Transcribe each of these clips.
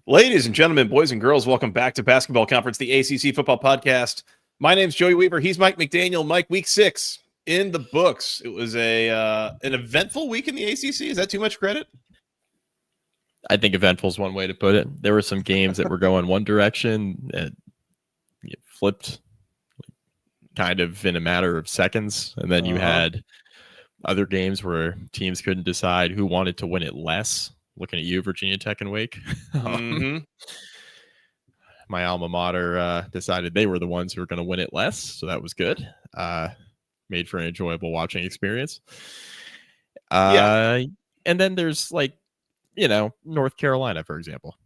Ladies and gentlemen, boys and girls, welcome back to Basketball Conference, the ACC Football Podcast. My name's Joey Weaver. He's Mike McDaniel. Mike, week 6 in the books. It was an eventful week in the ACC. Is that too much credit? I think eventful is one way to put it. There were some games that were going one direction and it flipped kind of in a matter of seconds. And then you had other games where teams couldn't decide who wanted to win it less. Looking at you, Virginia Tech and Wake. My alma mater decided they were the ones who were going to win it less. So that was good. Made for an enjoyable watching experience. And then there's North Carolina, for example.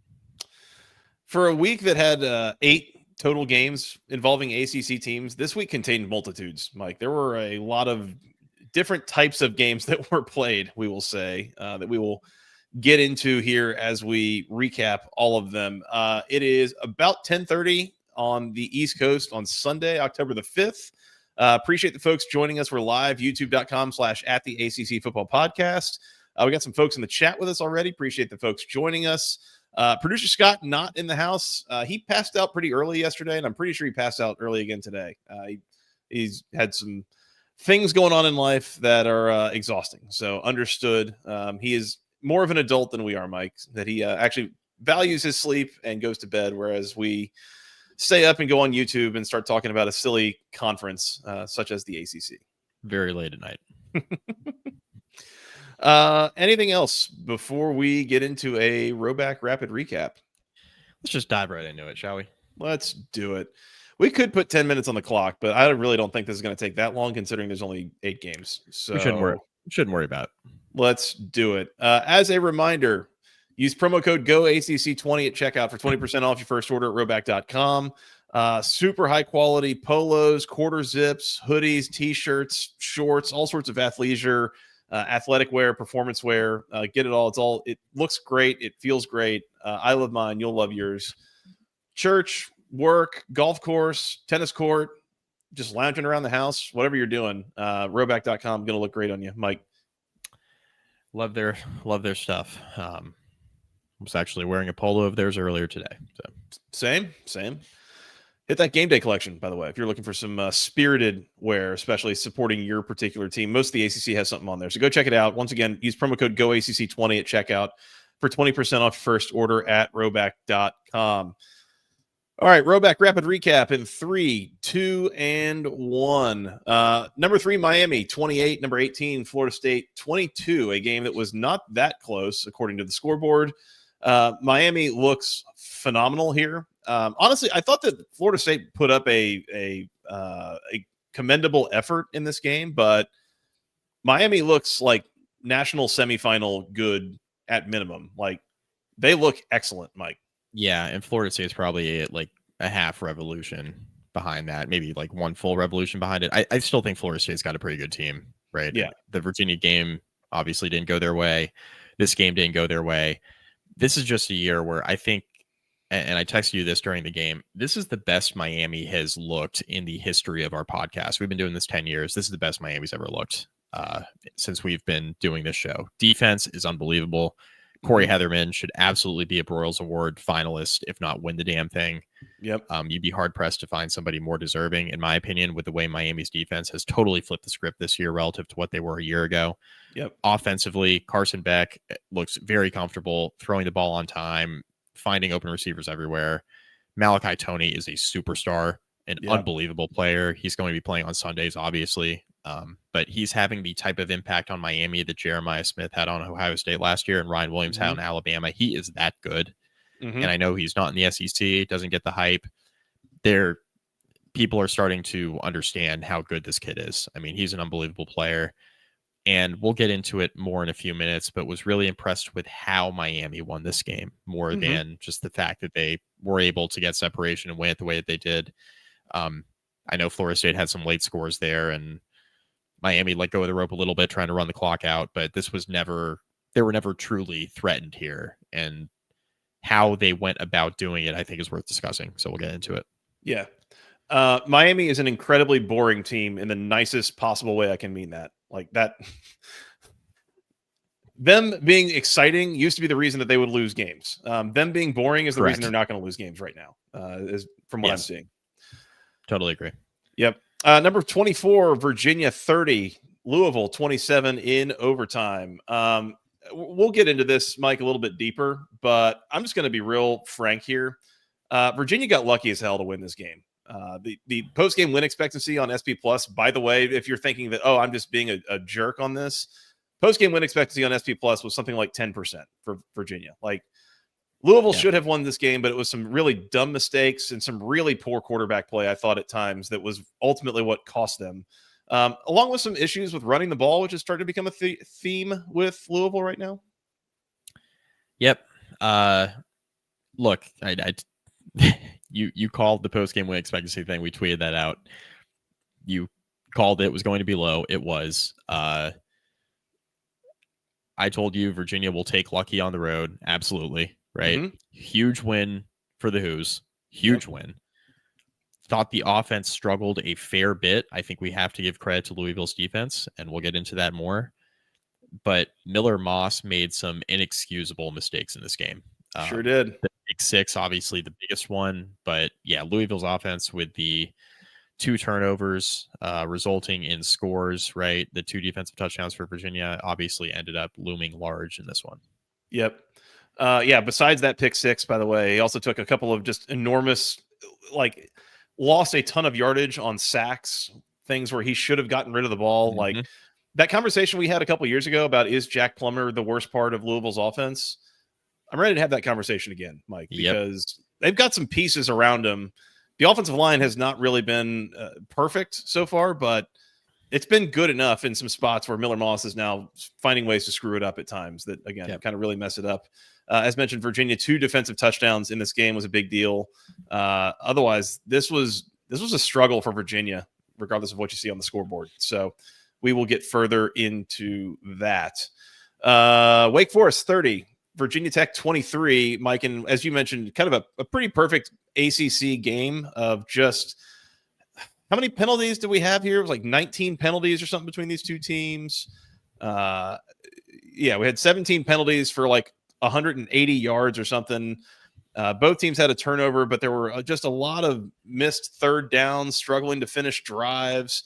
For a week that had 8 total games involving ACC teams, this week contained multitudes, Mike. There were a lot of different types of games that were played, we will say, that we will get into here as we recap all of them. It is about 10:30 on the East Coast on Sunday, October the 5th. Appreciate the folks joining us. We're live, youtube.com/@the-ACC Football Podcast. We got some folks in the chat with us already. Appreciate the folks joining us. Producer Scott, not in the house. He passed out pretty early yesterday, and I'm pretty sure he passed out early again today. He's had some things going on in life that are exhausting. So understood. He is more of an adult than we are, Mike, that he actually values his sleep and goes to bed, whereas we stay up and go on YouTube and start talking about a silly conference such as the ACC. Very late at night. Anything else before we get into a Rhoback rapid recap? Let's just dive right into it, shall we? Let's do it. We could put 10 minutes on the clock, but I really don't think this is going to take that long considering there's only 8 games. So we shouldn't worry about it. Let's do it. As a reminder, use promo code GOACC20 at checkout for 20% off your first order at Rhoback.com. Super high quality polos, quarter zips, hoodies, t-shirts, shorts, all sorts of athleisure, athletic wear, performance wear. Get it all. It looks great. It feels great. I love mine. You'll love yours. Church, work, golf course, tennis court, just lounging around the house, whatever you're doing. Rhoback.com going to look great on you, Mike. Love their stuff. I was actually wearing a polo of theirs earlier today. So same. Hit that game day collection, by the way, if you're looking for some spirited wear, especially supporting your particular team. Most of the ACC has something on there, so go check it out. Once again, use promo code GOACC20 at checkout for 20% off your first order at Rhoback.com. All right, Rhoback rapid recap in 3, 2, and 1. Number 3, Miami, 28. Number 18, Florida State, 22. A game that was not that close, according to the scoreboard. Miami looks phenomenal here. Honestly, I thought that Florida State put up a commendable effort in this game, but Miami looks like national semifinal good at minimum. Like, they look excellent, Mike. Yeah, and Florida State's probably like a half revolution behind that, maybe like one full revolution behind it. I still think Florida State's got a pretty good team, right? Yeah. The Virginia game obviously didn't go their way. This game didn't go their way. This is just a year where I think, and I texted you this during the game, this is the best Miami has looked in the history of our podcast. We've been doing this 10 years. This is the best Miami's ever looked since we've been doing this show. Defense is unbelievable. Corey Heatherman should absolutely be a Broyles Award finalist, if not win the damn thing. Yep. You'd be hard-pressed to find somebody more deserving, in my opinion, with the way Miami's defense has totally flipped the script this year relative to what they were a year ago. Yep. Offensively, Carson Beck looks very comfortable throwing the ball on time, finding open receivers everywhere. Malachi Toney is a superstar, an unbelievable player. He's going to be playing on Sundays, obviously. But he's having the type of impact on Miami that Jeremiah Smith had on Ohio State last year and Ryan Williams had on Alabama. He is that good. And I know he's not in the SEC, doesn't get the hype. People are starting to understand how good this kid is. I mean, he's an unbelievable player. And we'll get into it more in a few minutes, but was really impressed with how Miami won this game more than just the fact that they were able to get separation and win it the way that they did. I know Florida State had some late scores there, and Miami let go of the rope a little bit trying to run the clock out, but they were never truly threatened here. And how they went about doing it, I think, is worth discussing. So we'll get into it. Yeah. Miami is an incredibly boring team in the nicest possible way I can mean that. Like that. them being exciting used to be the reason that they would lose games. Them being boring is the reason Correct. they're not going to lose games right now, is from what I'm seeing. Totally agree. Yep. Number 24, Virginia 30, Louisville 27 in overtime. We'll get into this, Mike, a little bit deeper, but I'm just going to be real frank here. Virginia got lucky as hell to win this game. The post-game win expectancy on SP Plus, by the way, if you're thinking that, I'm just being a jerk on this, post-game win expectancy on SP Plus was something like 10% for Virginia. Like, Louisville should have won this game, but it was some really dumb mistakes and some really poor quarterback play, I thought, at times, that was ultimately what cost them. Along with some issues with running the ball, which is starting to become a theme with Louisville right now. Yep. Look, you called the post-game win expectancy thing. We tweeted that out. You called it was going to be low. It was. I told you Virginia will take lucky on the road. Absolutely. Right. Mm-hmm. Huge win for the Hoos. Huge win. Thought the offense struggled a fair bit. I think we have to give credit to Louisville's defense, and we'll get into that more. But Miller Moss made some inexcusable mistakes in this game. Sure did. The pick six, obviously the biggest one. But yeah, Louisville's offense with the 2 turnovers resulting in scores, right? The 2 defensive touchdowns for Virginia obviously ended up looming large in this one. Yep. Besides that pick six, by the way, he also took a couple of just enormous, lost a ton of yardage on sacks, things where he should have gotten rid of the ball. Mm-hmm. Like that conversation we had a couple years ago about, is Jack Plummer the worst part of Louisville's offense? I'm ready to have that conversation again, Mike, because they've got some pieces around him. The offensive line has not really been perfect so far, but it's been good enough in some spots where Miller Moss is now finding ways to screw it up at times that, again, kind of really mess it up. As mentioned, Virginia, 2 defensive touchdowns in this game was a big deal. Otherwise, this was a struggle for Virginia, regardless of what you see on the scoreboard. So we will get further into that. Wake Forest 30, Virginia Tech 23. Mike, and as you mentioned, kind of a pretty perfect ACC game of just how many penalties do we have here? It was like 19 penalties or something between these two teams. We had 17 penalties for like 180 yards or something. Both teams had a turnover, but there were just a lot of missed third downs, struggling to finish drives.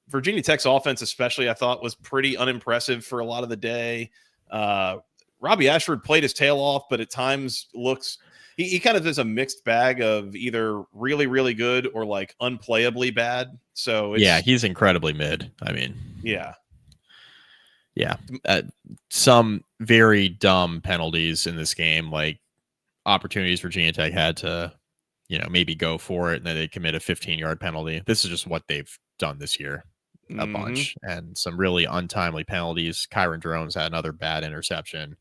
Virginia Tech's offense, especially, I thought was pretty unimpressive for a lot of the day. Robbie Ashford played his tail off, but at times looks he kind of does a mixed bag of either really, really good or like unplayably bad. So he's incredibly mid. I mean, some very dumb penalties in this game, like opportunities Virginia Tech had to, maybe go for it, and then they commit a 15-yard penalty. This is just what they've done this year, a bunch, and some really untimely penalties. Kyron Drones had another bad interception.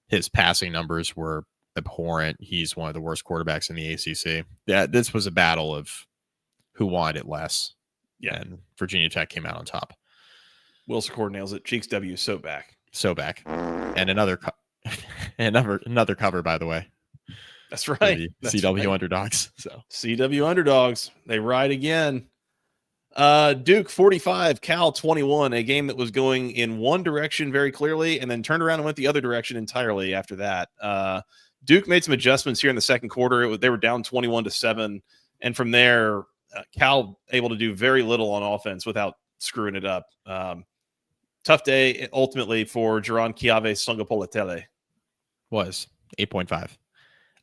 His passing numbers were abhorrent. He's one of the worst quarterbacks in the ACC. Yeah, this was a battle of who wanted it less. Yeah, and Virginia Tech came out on top. Will Secord nails it. Cheeks W. So back. And another cover, by the way. That's right. CW underdogs. So CW underdogs. They ride again. Duke 45, Cal 21, a game that was going in one direction very clearly and then turned around and went the other direction entirely after that. Duke made some adjustments here in the second quarter. They were down 21-7. And from there, Cal able to do very little on offense without screwing it up. Tough day ultimately for Jaron Chiave Songopoletele. Was 8.5. Thank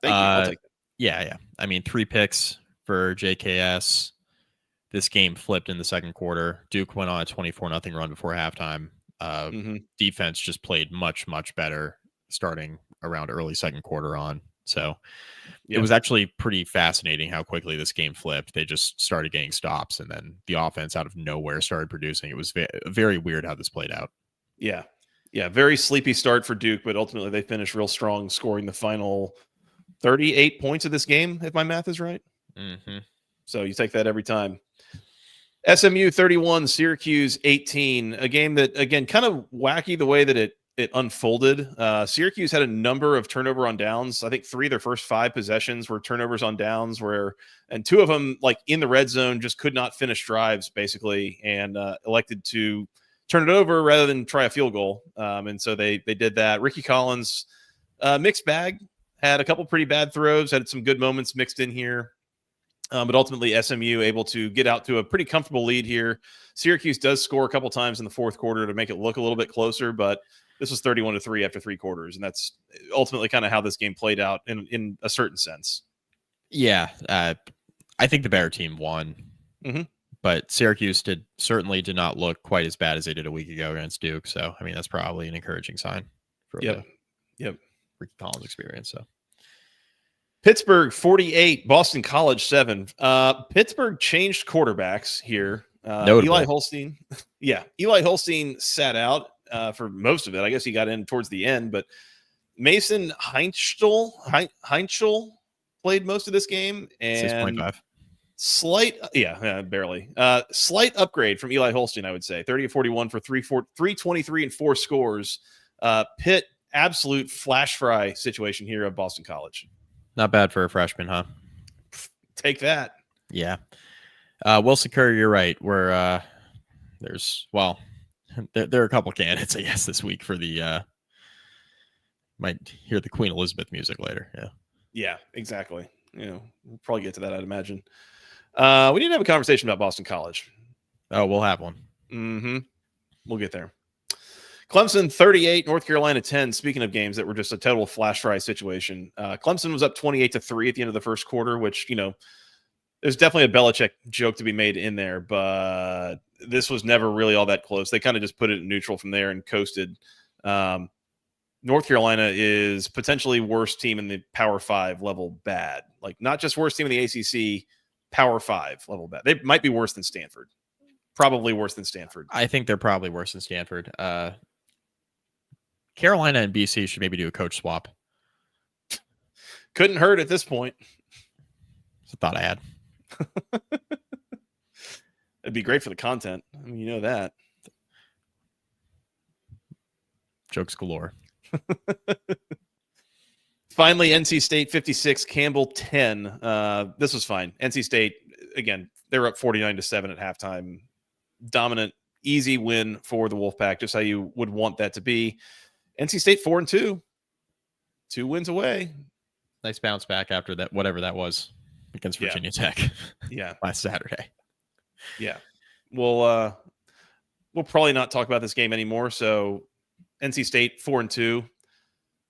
you. I'll take that. Yeah. I mean, 3 picks for JKS. This game flipped in the second quarter. Duke went on a 24-0 run before halftime. Defense just played much, much better starting around early second quarter on. So it was actually pretty fascinating how quickly this game flipped. They just started getting stops, and then the offense out of nowhere started producing. It was very weird how this played out. Yeah. Very sleepy start for Duke, but ultimately they finished real strong, scoring the final 38 points of this game, if my math is right. So you take that every time. SMU 31, Syracuse 18, a game that, again, kind of wacky the way that it unfolded. Syracuse had a number of turnover on downs. I think 3 of their first 5 possessions were turnovers on downs, and 2 of them, like in the red zone, just could not finish drives basically, and elected to turn it over rather than try a field goal. And so they did that. Ricky Collins, mixed bag, had a couple pretty bad throws, had some good moments mixed in here. But ultimately, SMU able to get out to a pretty comfortable lead here. Syracuse does score a couple times in the fourth quarter to make it look a little bit closer, but this was 31-3 after 3 quarters, and that's ultimately kind of how this game played out in a certain sense. Yeah, I think the better team won, but Syracuse certainly did not look quite as bad as they did a week ago against Duke. So, I mean, that's probably an encouraging sign for the Ricky Collins experience. So. Pittsburgh 48, Boston College 7. Pittsburgh changed quarterbacks here. Eli Holstein. Yeah, Eli Holstein sat out for most of it. I guess he got in towards the end, but Mason Heinschel played most of this game. And 6.5. Barely. Slight upgrade from Eli Holstein, I would say. 30-41 for 323 and 4 scores. Pitt, absolute flash fry situation here of Boston College. Not bad for a freshman, huh? Take that. Yeah. Wilson Curry, you're right. There are a couple candidates, I guess, this week for the might hear the Queen Elizabeth music later. Yeah, exactly. We'll probably get to that, I'd imagine. We need to have a conversation about Boston College. Oh, we'll have one. We'll get there. Clemson 38, North Carolina 10. Speaking of games that were just a total flash fry situation, Clemson was up 28-3 at the end of the first quarter, which, there's definitely a Belichick joke to be made in there, but this was never really all that close. They kind of just put it in neutral from there and coasted. North Carolina is potentially worst team in the Power 5 level bad. Like, not just worst team in the ACC, Power 5 level bad. They might be worse than Stanford. Probably worse than Stanford. I think they're probably worse than Stanford. Carolina and BC should maybe do a coach swap. Couldn't hurt at this point. It's a thought I had. It'd be great for the content. I mean, you know that. Jokes galore. Finally, NC State 56, Campbell 10. This was fine. NC State, again, they were up 49-7 at halftime. Dominant, easy win for the Wolfpack, just how you would want that to be. NC State 4-2. 2 wins away. Nice bounce back after that, whatever that was against Virginia Tech. Last Saturday. Yeah. We'll probably not talk about this game anymore. So NC State 4-2.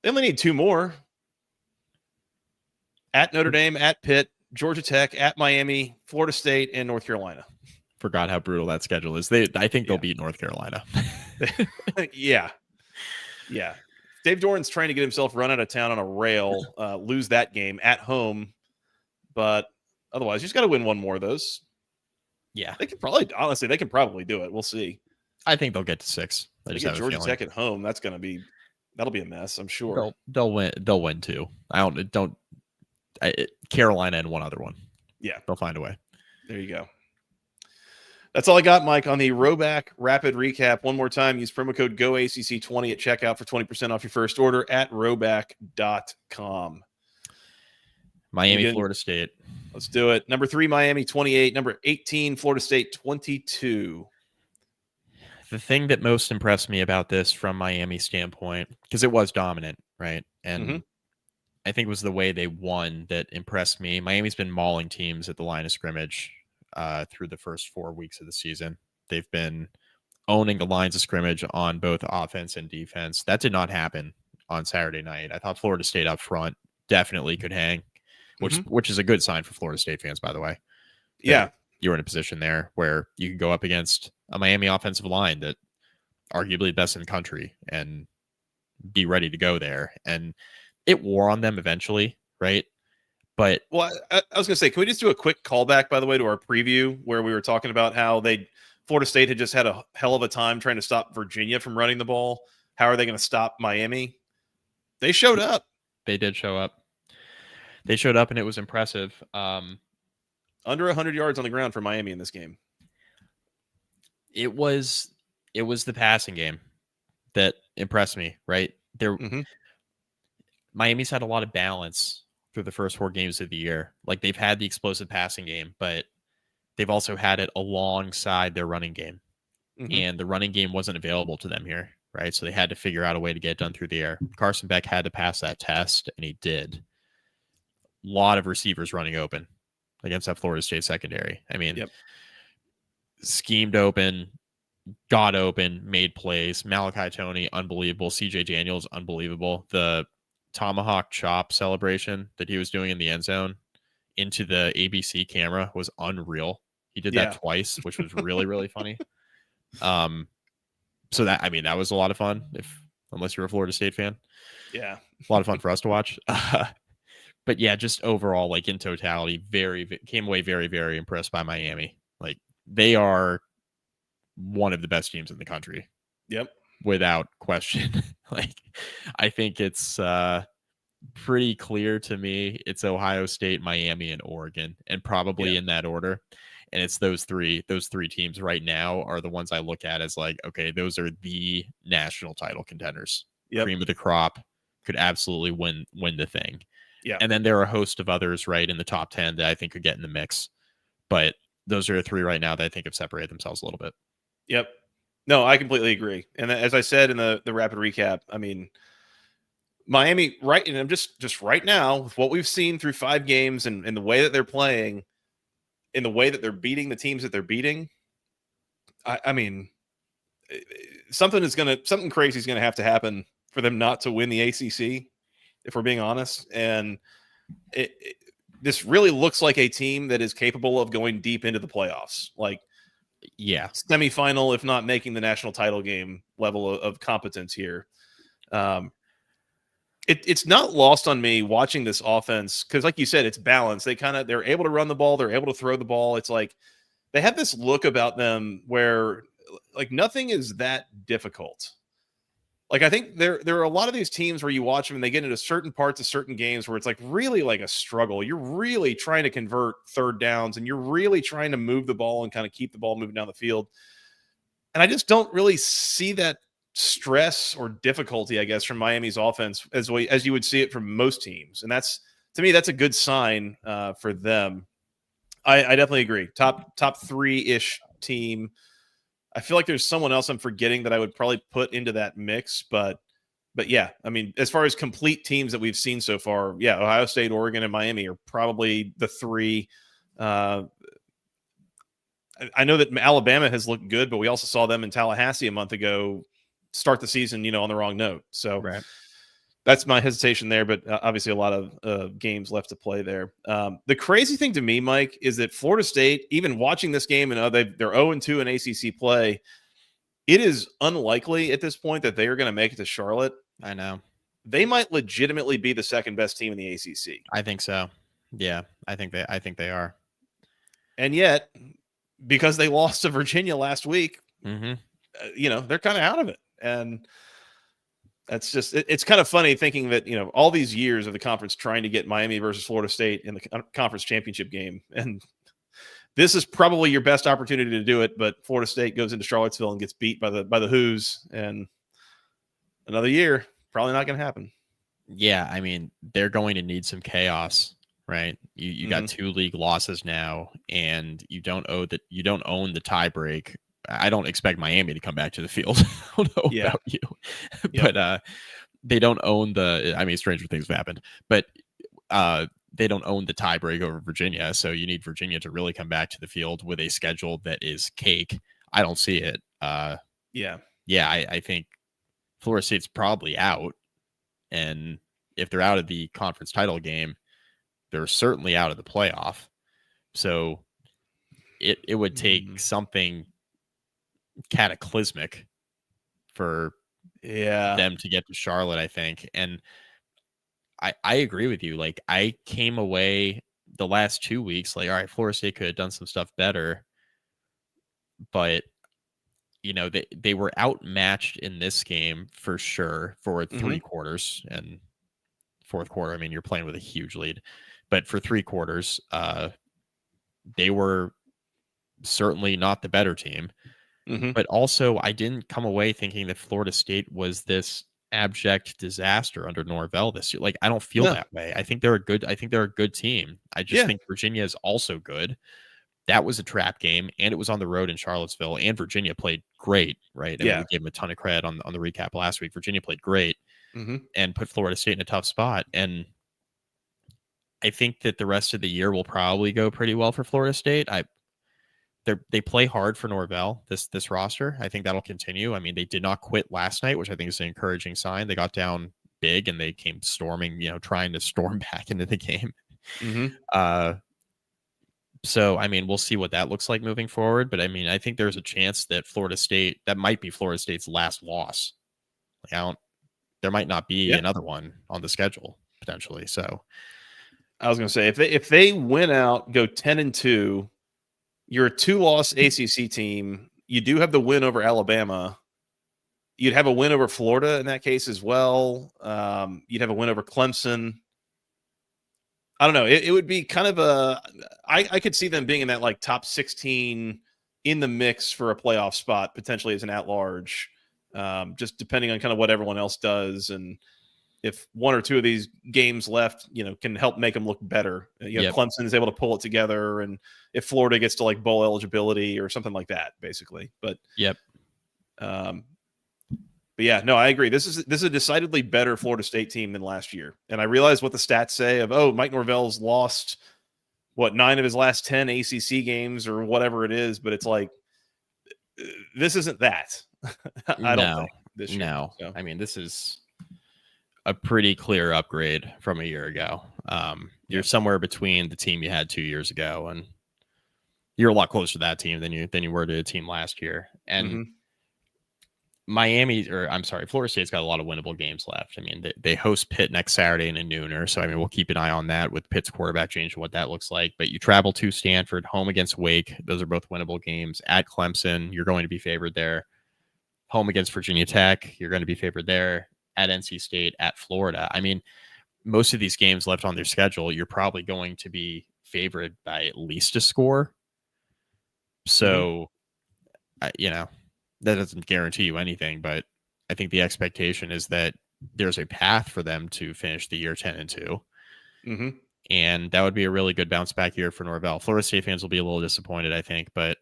They only need 2 more. At Notre Dame, at Pitt, Georgia Tech, at Miami, Florida State, and North Carolina. Forgot how brutal that schedule is. I think they'll beat North Carolina. Yeah. Dave Doran's trying to get himself run out of town on a rail, lose that game at home. But otherwise, you just got to win one more of those. Yeah. They can probably do it. We'll see. I think they'll get to 6. They get Georgia Tech at home. That'll be a mess, I'm sure. They'll win. They'll win too. Carolina and one other one. Yeah. They'll find a way. There you go. That's all I got, Mike, on the Rhoback Rapid Recap. One more time, use promo code GOACC20 at checkout for 20% off your first order at rhoback.com. Miami, Florida State. Let's do it. Number 3, Miami, 28. Number 18, Florida State, 22. The thing that most impressed me about this from Miami's standpoint, because it was dominant, right? And I think it was the way they won that impressed me. Miami's been mauling teams at the line of scrimmage through the first 4 weeks of the season. They've been owning the lines of scrimmage on both offense and defense. That did not happen on Saturday night. I thought Florida State up front definitely could hang, which is a good sign for Florida State fans, by the way. Yeah. You're in a position there where you can go up against a Miami offensive line that arguably the best in the country and be ready to go there. And it wore on them eventually, right? But I was going to say, can we just do a quick callback, by the way, to our preview where we were talking about how Florida State had just had a hell of a time trying to stop Virginia from running the ball. How are they going to stop Miami? They showed up. They did show up. They showed up, and it was impressive. Under 100 yards on the ground for Miami in this game. It was the passing game that impressed me, right? Miami's had a lot of balance through the first 4 games of the year. Like, they've had the explosive passing game, but they've also had it alongside their running game. and the running game wasn't available to them here, right? So they had to figure out a way to get it done through the air. Carson Beck had to pass that test, and he did. A lot of receivers running open against that Florida State secondary. I mean, schemed open, got open, made plays. Malachi Toney, unbelievable. CJ Daniels, unbelievable. The tomahawk chop celebration that he was doing in the end zone into the ABC camera was unreal. He did that twice, which was really, really funny. So that, I mean, that was a lot of fun, unless you're a Florida State fan. Yeah. A lot of fun for us to watch. But yeah, just overall, like in totality, came away very, very impressed by Miami. Like, they are one of the best teams in the country. Yep. Without question. Like, I think it's pretty clear to me it's Ohio State, Miami, and Oregon, and probably in that order. And it's those three teams right now are the ones I look at as like, okay, those are the national title contenders. Cream of the crop, could absolutely win the thing. Yeah. And then there are a host of others right in the top 10 that I think could get in the mix. But those are the three right now that I think have separated themselves a little bit. Yep. No, I completely agree. And as I said in the rapid recap, I mean, Miami, right, and I'm just right now, with what we've seen through 5 games and the way that they're playing, in the way that they're beating the teams that they're beating, I mean, something crazy is gonna have to happen for them not to win the ACC, if we're being honest. And this really looks like a team that is capable of going deep into the playoffs, like semifinal, if not making the national title game level of competence here. It's not lost on me watching this offense because, like you said, it's balanced. They're able to run the ball. They're able to throw the ball. It's like they have this look about them where like nothing is that difficult. Like, I think there are a lot of these teams where you watch them and they get into certain parts of certain games where it's like really like a struggle. You're really trying to convert third downs and you're really trying to move the ball and kind of keep the ball moving down the field. And I just don't really see that stress or difficulty, I guess, from Miami's offense as you would see it from most teams. And to me, that's a good sign for them. I definitely agree. Top 3-ish team. I feel like there's someone else I'm forgetting that I would probably put into that mix, but yeah, I mean, as far as complete teams that we've seen so far, Ohio State, Oregon, and Miami are probably the 3. I know that Alabama has looked good, but we also saw them in Tallahassee a month ago start the season, on the wrong note. So that's my hesitation there, but obviously a lot of games left to play there. The crazy thing to me, Mike, is that Florida State, even watching this game, and they're 0-2 in ACC play, it is unlikely at this point that they are going to make it to Charlotte. I know. They might legitimately be the second best team in the ACC. I think so. Yeah, I think they are. And yet, because they lost to Virginia last week, they're kind of out of it. And that's just, it's kind of funny thinking that, all these years of the conference trying to get Miami versus Florida State in the conference championship game. And this is probably your best opportunity to do it. But Florida State goes into Charlottesville and gets beat by the Who's, and another year, probably not going to happen. Yeah. I mean, they're going to need some chaos, right? You got 2 league losses now, and you don't own the tie break. I don't expect Miami to come back to the field. I don't know about you, but they don't own stranger things have happened, but they don't own the tiebreak over Virginia. So you need Virginia to really come back to the field with a schedule that is cake. I don't see it. I think Florida State's probably out. And if they're out of the conference title game, they're certainly out of the playoff. So it would take something cataclysmic for them to get to Charlotte, I think. And I agree with you. Like, I came away the last 2 weeks like, all right, Florida State could have done some stuff better, but they were outmatched in this game for sure for 3 quarters, and fourth quarter, I mean, you're playing with a huge lead, but for 3 quarters, they were certainly not the better team. But also, I didn't come away thinking that Florida State was this abject disaster under Norvell this year. Like, I don't feel that way. I think they're a good team. I just think Virginia is also good. that was a trap game, and it was on the road in Charlottesville, and Virginia played great, right? I mean, we gave them a ton of credit on the recap last week. Virginia played great and put Florida State in a tough spot. And I think that the rest of the year will probably go pretty well for Florida State. They play hard for Norvell, this roster. I think that'll continue. I mean, they did not quit last night, which I think is an encouraging sign. They got down big and they came storming, trying to storm back into the game. So, I mean, we'll see what that looks like moving forward. But I mean, I think there's a chance that that might be Florida State's last loss. There might not be another one on the schedule potentially. So I was going to say, if they win out, go 10-2, you're a 2-loss ACC team. You do have the win over Alabama. You'd have a win over Florida in that case as well. You'd have a win over Clemson. I don't know. It would be kind of I could see them being in that like top 16 in the mix for a playoff spot, potentially as an at-large, just depending on kind of what everyone else does. And if one or two of these games left, can help make them look better. Clemson is able to pull it together. And if Florida gets to like bowl eligibility or something like that, basically. But But yeah, no, I agree. This is a decidedly better Florida State team than last year. And I realize what the stats say of, Mike Norvell's lost 9 of his last 10 ACC games or whatever it is, but it's like this isn't that. I don't think this year. No. So. I mean, this is a pretty clear upgrade from a year ago. You're somewhere between the team you had 2 years ago, and you're a lot closer to that team than you were to a team last year. And Florida State's got a lot of winnable games left. I mean, they host Pitt next Saturday in a nooner. So, I mean, we'll keep an eye on that with Pitt's quarterback change and what that looks like. But you travel to Stanford, home against Wake. Those are both winnable games. At Clemson, you're going to be favored there. Home against Virginia Tech, you're going to be favored there. At NC State, at Florida. I mean, most of these games left on their schedule, you're probably going to be favored by at least a score. So, that doesn't guarantee you anything, but I think the expectation is that there's a path for them to finish the year 10-2. And that would be a really good bounce back year for Norvell. Florida State fans will be a little disappointed, I think, but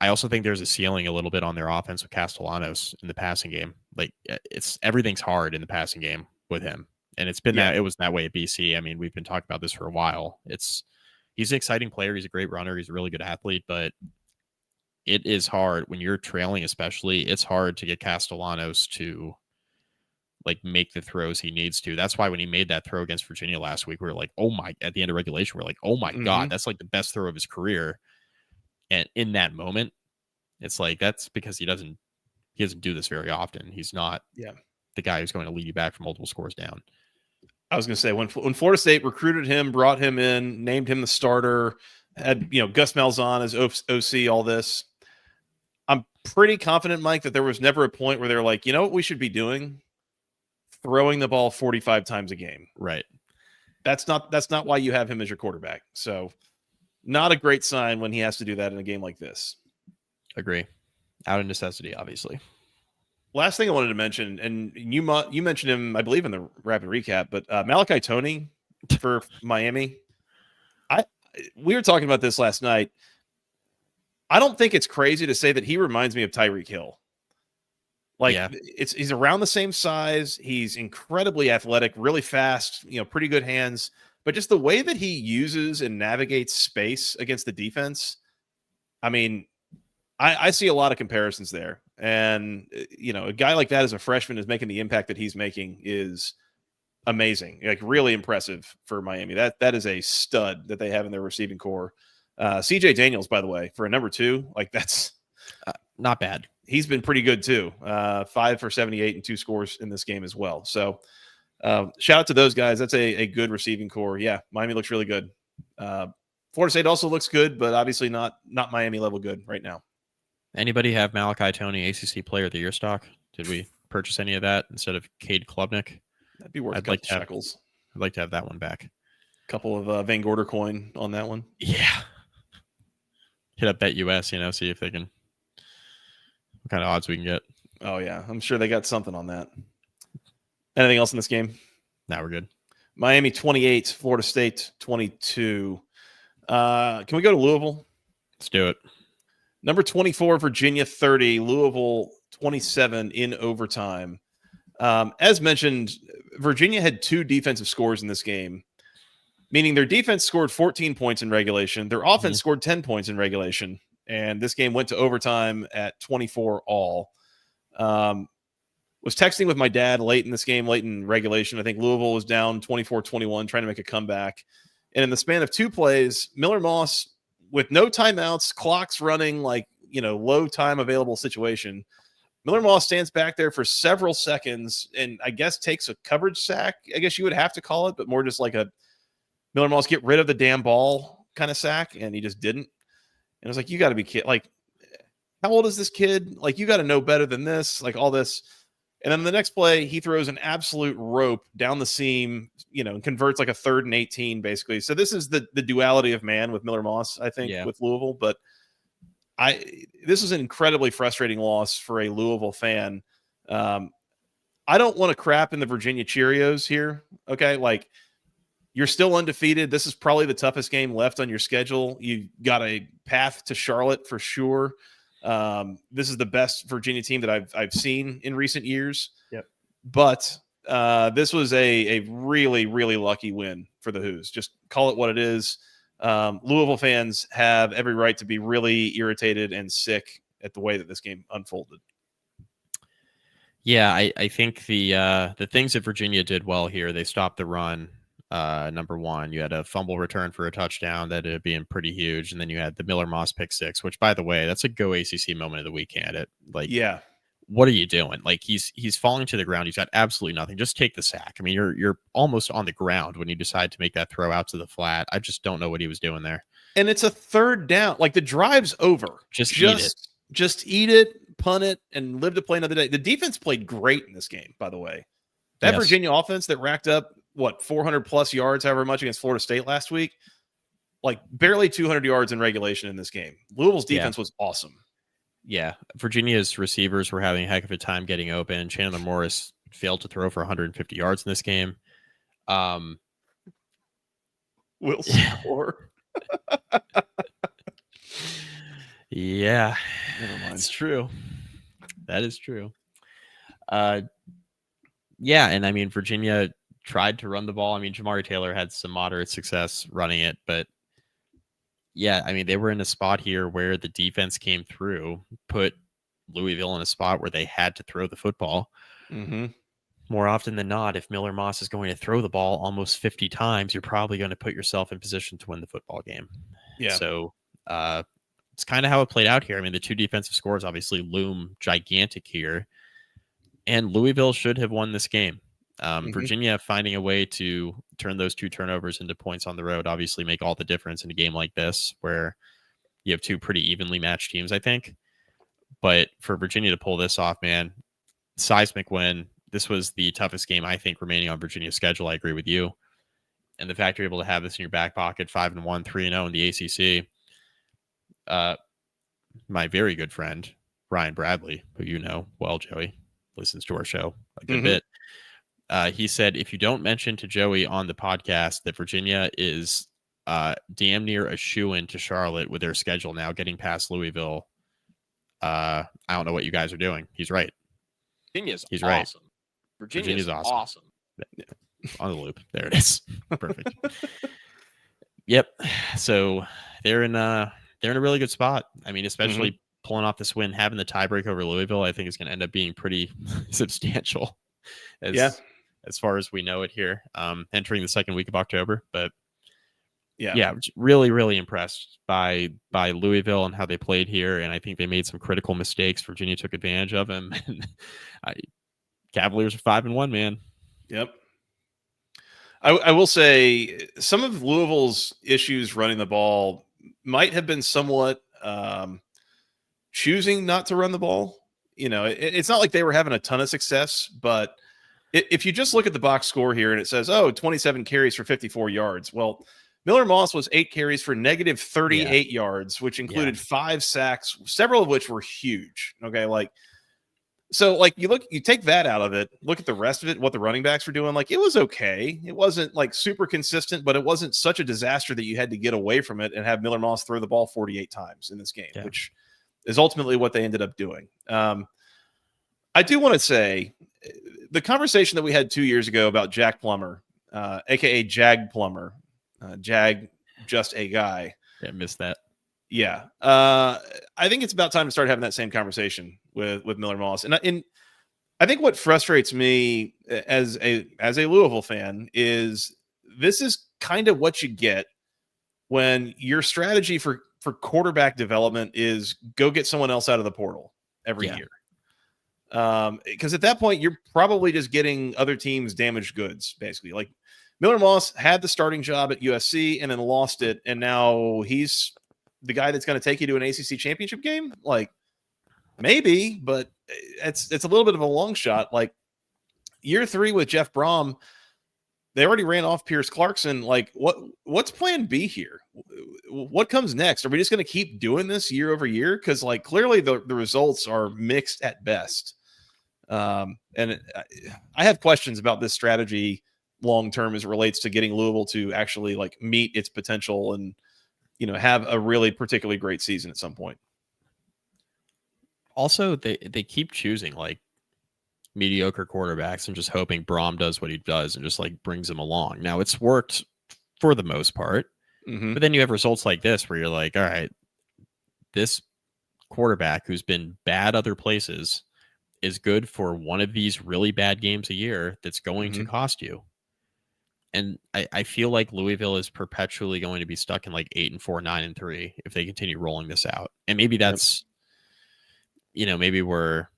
I also think there's a ceiling a little bit on their offense with Castellanos in the passing game. Like everything's hard in the passing game with him. And it's been it was that way at BC. I mean, we've been talking about this for a while. He's an exciting player. He's a great runner. He's a really good athlete, but it is hard when you're trailing, especially. It's hard to get Castellanos to like make the throws he needs to. That's why when he made that throw against Virginia last week, we were like, at the end of regulation, we're like, oh my God, that's like the best throw of his career. And in that moment, it's like, that's because he doesn't do this very often. He's not the guy who's going to lead you back from multiple scores down. I was going to say when Florida State recruited him, brought him in, named him the starter, had, Gus Malzahn as OC, all this. I'm pretty confident, Mike, that there was never a point where they're like, you know what we should be doing? Throwing the ball 45 times a game. Right. That's not why you have him as your quarterback. So not a great sign when he has to do that in a game like this. Agree. Out of necessity, obviously. Last thing I wanted to mention, and you mentioned him, I believe, in the rapid recap, but Malachi Toney for Miami. We were talking about this last night. I don't think it's crazy to say that he reminds me of Tyreek Hill. He's around the same size. He's incredibly athletic, really fast, pretty good hands. But just the way that he uses and navigates space against the defense, I mean, I see a lot of comparisons there. And, a guy like that as a freshman is making the impact that he's making is amazing, like really impressive for Miami. That is a stud that they have in their receiving core. CJ Daniels, by the way, for a number 2, like that's not bad. He's been pretty good too. 5 for 78 and 2 scores in this game as well. So shout out to those guys. That's a good receiving core. Yeah, Miami looks really good. Florida State also looks good, but obviously not Miami level good right now. Anybody have Malachi Toney ACC Player of the Year stock? Did we purchase any of that instead of Cade Klubnik? That'd be worth a couple shekels. I'd like to have that one back. A couple of Van Gorder coin on that one. Yeah. Hit up Bet US, see if they can, what kind of odds we can get. Oh, yeah. I'm sure they got something on that. Anything else in this game? Now we're good. Miami 28, Florida State 22. Can we go to Louisville? Let's do it. Number 24, Virginia 30, Louisville 27 in overtime. As mentioned, Virginia had 2 defensive scores in this game, meaning their defense scored 14 points in regulation. Their offense scored 10 points in regulation. And this game went to overtime at 24 all. Was texting with my dad late in this game, late in regulation. I think Louisville was down 24-21, trying to make a comeback. And in the span of 2 plays, Miller Moss, with no timeouts, clocks running, low time available situation, Miller Moss stands back there for several seconds and I guess takes a coverage sack. I guess you would have to call it, but more just like a Miller Moss get rid of the damn ball kind of sack. And he just didn't. And I was like, you got to be kidding. Like, how old is this kid? Like, you got to know better than this, like all this. And then the next play, he throws an absolute rope down the seam, and converts like a 3rd and 18, basically. So this is the duality of man with Miller Moss, I think, with Louisville. But this is an incredibly frustrating loss for a Louisville fan. I don't want to crap in the Virginia Cheerios here, okay? Like, you're still undefeated. This is probably the toughest game left on your schedule. You've got a path to Charlotte for sure. This is the best Virginia team that I've seen in recent years. Yep. But this was a really, really lucky win for the Hoos. Just call it what it is. Louisville fans have every right to be really irritated and sick at the way that this game unfolded. Yeah, I think the things that Virginia did well here, they stopped the run. Number one, you had a fumble return for a touchdown that ended up being pretty huge, and then you had the Miller Moss pick 6, which, by the way, that's a go ACC moment of the week candidate. Like, yeah, what are you doing? Like, he's falling to the ground. He's got absolutely nothing. Just take the sack. I mean, you're almost on the ground when you decide to make that throw out to the flat. I just don't know what he was doing there. And it's a 3rd down. Like, the drive's over. Just eat it, punt it, and live to play another day. The defense played great in this game, by the way. That Virginia offense that racked up 400 plus yards, however much, against Florida State last week, like barely 200 yards in regulation in this game. Louisville's defense was awesome. Yeah. Virginia's receivers were having a heck of a time getting open. Chandler Morris failed to throw for 150 yards in this game. Will score. Yeah. Never mind. It's true. That is true. Yeah. And I mean, Virginia tried to run the ball. I mean, Jamari Taylor had some moderate success running it, but yeah, I mean, they were in a spot here where the defense came through, put Louisville in a spot where they had to throw the football. Mm-hmm. More often than not, if Miller Moss is going to throw the ball almost 50 times, you're probably going to put yourself in position to win the football game. Yeah. So it's kind of how it played out here. I mean, the 2 defensive scores obviously loom gigantic here, and Louisville should have won this game. Virginia finding a way to turn those 2 turnovers into points on the road obviously make all the difference in a game like this where you have 2 pretty evenly matched teams, I think. But for Virginia to pull this off, man, seismic win. This was the toughest game, I think, remaining on Virginia's schedule. I agree with you. And the fact you're able to have this in your back pocket, 5-1, 3-0 in the ACC. My very good friend, Ryan Bradley, who you know well, Joey, listens to our show a good bit. He said, if you don't mention to Joey on the podcast that Virginia is damn near a shoo-in to Charlotte with their schedule now getting past Louisville, I don't know what you guys are doing. He's right. He's awesome. Right. Virginia's awesome. Yeah. On the loop. There it is. Perfect. Yep. So they're in a really good spot. I mean, especially pulling off this win, having the tiebreak over Louisville, I think is going to end up being pretty substantial. As far as we know it here, entering the 2nd week of October. But yeah, really, really impressed by Louisville and how they played here. And I think they made some critical mistakes. Virginia took advantage of them. Cavaliers are 5-1, man. Yep. I will say some of Louisville's issues running the ball might have been somewhat choosing not to run the ball. It's not like they were having a ton of success, but if you just look at the box score here and it says, 27 carries for 54 yards. Well, Miller Moss was 8 carries for negative 38 yards, which included 5 sacks, several of which were huge. Okay. Like So like you take that out of it, look at the rest of it, what the running backs were doing. Like it was okay. It wasn't like super consistent, but it wasn't such a disaster that you had to get away from it and have Miller Moss throw the ball 48 times in this game, which is ultimately what they ended up doing. I do want to say the conversation that we had 2 years ago about Jack Plummer, aka Jag Plummer, Jag, just a guy. Yeah, missed that. Yeah. I think it's about time to start having that same conversation with Miller Moss. And I think what frustrates me as a Louisville fan is this is kind of what you get when your strategy for quarterback development is go get someone else out of the portal every year. Because at that point, you're probably just getting other teams' damaged goods, basically. Like Miller Moss had the starting job at USC and then lost it, and now he's the guy that's going to take you to an ACC championship game. Like maybe, but it's a little bit of a long shot. Like year 3 with Jeff Brom, they already ran off Pierce Clarkson. Like what's plan B here? What comes next? Are we just going to keep doing this year over year? Because like clearly the results are mixed at best. I have questions about this strategy long term as it relates to getting Louisville to actually like meet its potential and have a really particularly great season at some point. Also, they keep choosing like mediocre quarterbacks and just hoping Brom does what he does and just like brings him along. Now it's worked for the most part, but then you have results like this where you're like, all right, this quarterback who's been bad other places is good for one of these really bad games a year that's going to cost you. And I feel like Louisville is perpetually going to be stuck in like 8-4, 9-3 if they continue rolling this out. And maybe that's, maybe we're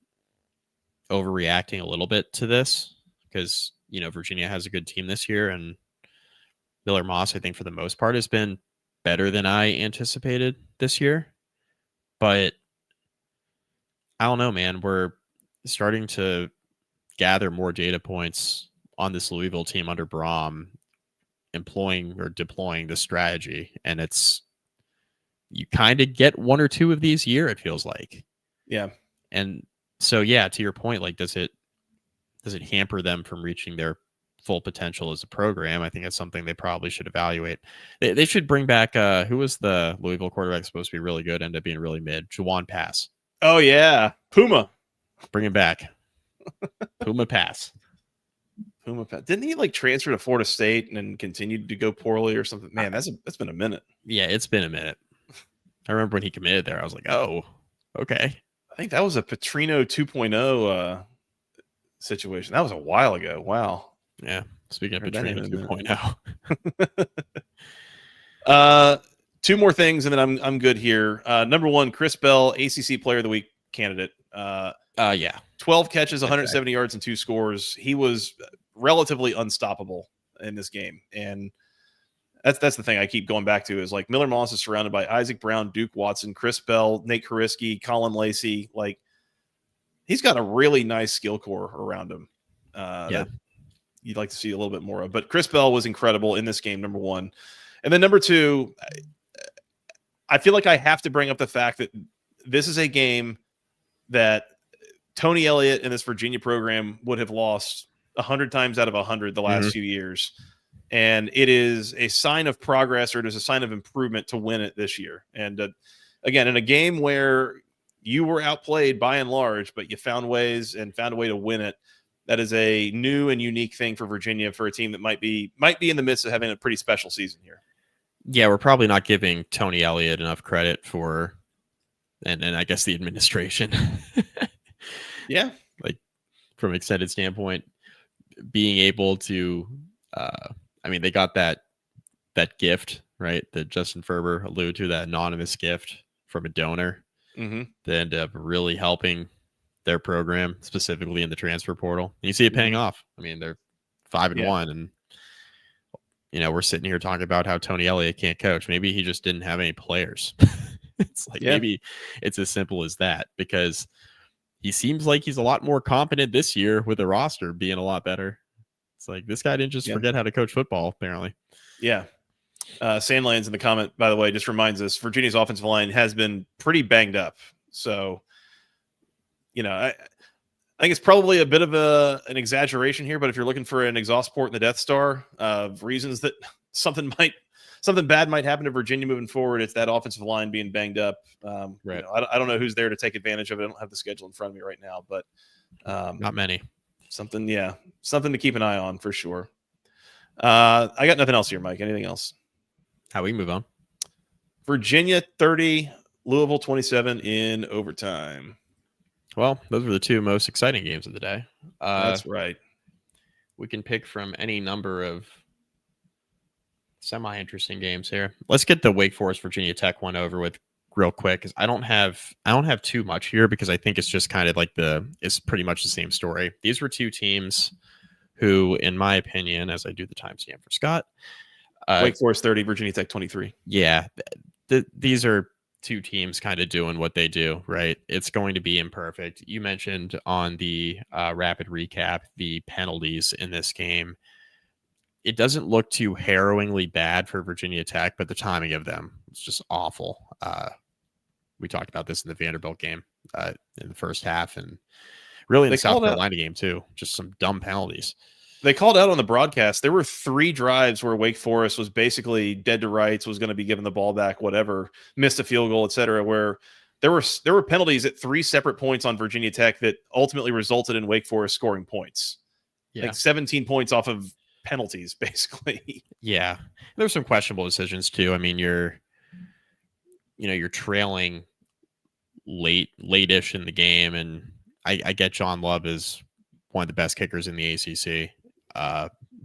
overreacting a little bit to this because, Virginia has a good team this year and Miller Moss, I think for the most part has been better than I anticipated this year. But I don't know, man, we're starting to gather more data points on this Louisville team under Brom employing or deploying this strategy. And you kind of get one or two of these a year, it feels like. Yeah. And so, yeah, to your point, like, does it hamper them from reaching their full potential as a program? I think that's something they probably should evaluate. They should bring back, who was the Louisville quarterback supposed to be really good, ended up being really mid? Juwan Pass. Oh yeah. Puma. Bring him back. Puma Pass. Didn't he like transfer to Florida State and then continued to go poorly or something? Man, that's been a minute. Yeah, it's been a minute. I remember when he committed there, I was like, oh, okay. I think that was a Petrino 2.0 situation. That was a while ago. Wow. Yeah. Speaking of Petrino 2.0. 2 more things and then I'm good here. Number 1, Chris Bell, ACC Player of the Week candidate. Yeah. 12 catches, 170 yards, and 2 scores. He was relatively unstoppable in this game. And that's the thing I keep going back to is like Miller Moss is surrounded by Isaac Brown, Duke Watson, Chris Bell, Nate Kariski, Colin Lacey. Like he's got a really nice skill core around him. That you'd like to see a little bit more of. But Chris Bell was incredible in this game, number 1. And then number 2, I feel like I have to bring up the fact that this is a game that Tony Elliott and this Virginia program would have lost 100 times out of 100 the last few years. And it is a sign of progress, or it is a sign of improvement to win it this year. And again, in a game where you were outplayed by and large, but you found a way to win it. That is a new and unique thing for Virginia, for a team that might be in the midst of having a pretty special season here. Yeah, we're probably not giving Tony Elliott enough credit for, and I guess the administration. Yeah. Like from extended standpoint, being able to, they got that gift, right? That Justin Ferber alluded to, that anonymous gift from a donor that ended up really helping their program, specifically in the transfer portal. And you see it paying off. I mean, they're 5-1, and we're sitting here talking about how Tony Elliott can't coach. Maybe he just didn't have any players. It's like maybe it's as simple as that, because he seems like he's a lot more competent this year with the roster being a lot better. It's like this guy didn't just forget how to coach football, apparently. Yeah. Sandlands in the comment, by the way, just reminds us Virginia's offensive line has been pretty banged up. So, I think it's probably a bit of an exaggeration here, but if you're looking for an exhaust port in the Death Star of reasons that something bad might happen to Virginia moving forward, it's that offensive line being banged up. Right. I don't know who's there to take advantage of it. I don't have the schedule in front of me right now, but not many. Something to keep an eye on for sure. I got nothing else here, Mike. Anything else? How we move on? Virginia 30, Louisville 27 in overtime. Well, those were the two most exciting games of the day. That's right. We can pick from any number of semi-interesting games here. Let's get the Wake Forest Virginia Tech one over with real quick, because I don't have too much here, because I think it's just kind of like it's pretty much the same story. These were two teams who, in my opinion, as I do the timestamp for Scott, Wake Forest 30, Virginia Tech 23. Yeah, these are two teams kind of doing what they do, right? It's going to be imperfect. You mentioned on the rapid recap the penalties in this game. It doesn't look too harrowingly bad for Virginia Tech, but the timing of them is just awful. We talked about this in the Vanderbilt game in the first half, and really in the South Carolina game too. Just some dumb penalties. They called out on the broadcast. There were 3 drives where Wake Forest was basically dead to rights, was going to be given the ball back, whatever, missed a field goal, etc. Where there were penalties at 3 separate points on Virginia Tech that ultimately resulted in Wake Forest scoring points. Yeah. Like 17 points off of penalties, basically. Yeah, there were some questionable decisions too. I mean, you're trailing late-ish in the game, and I get John Love is one of the best kickers in the ACC,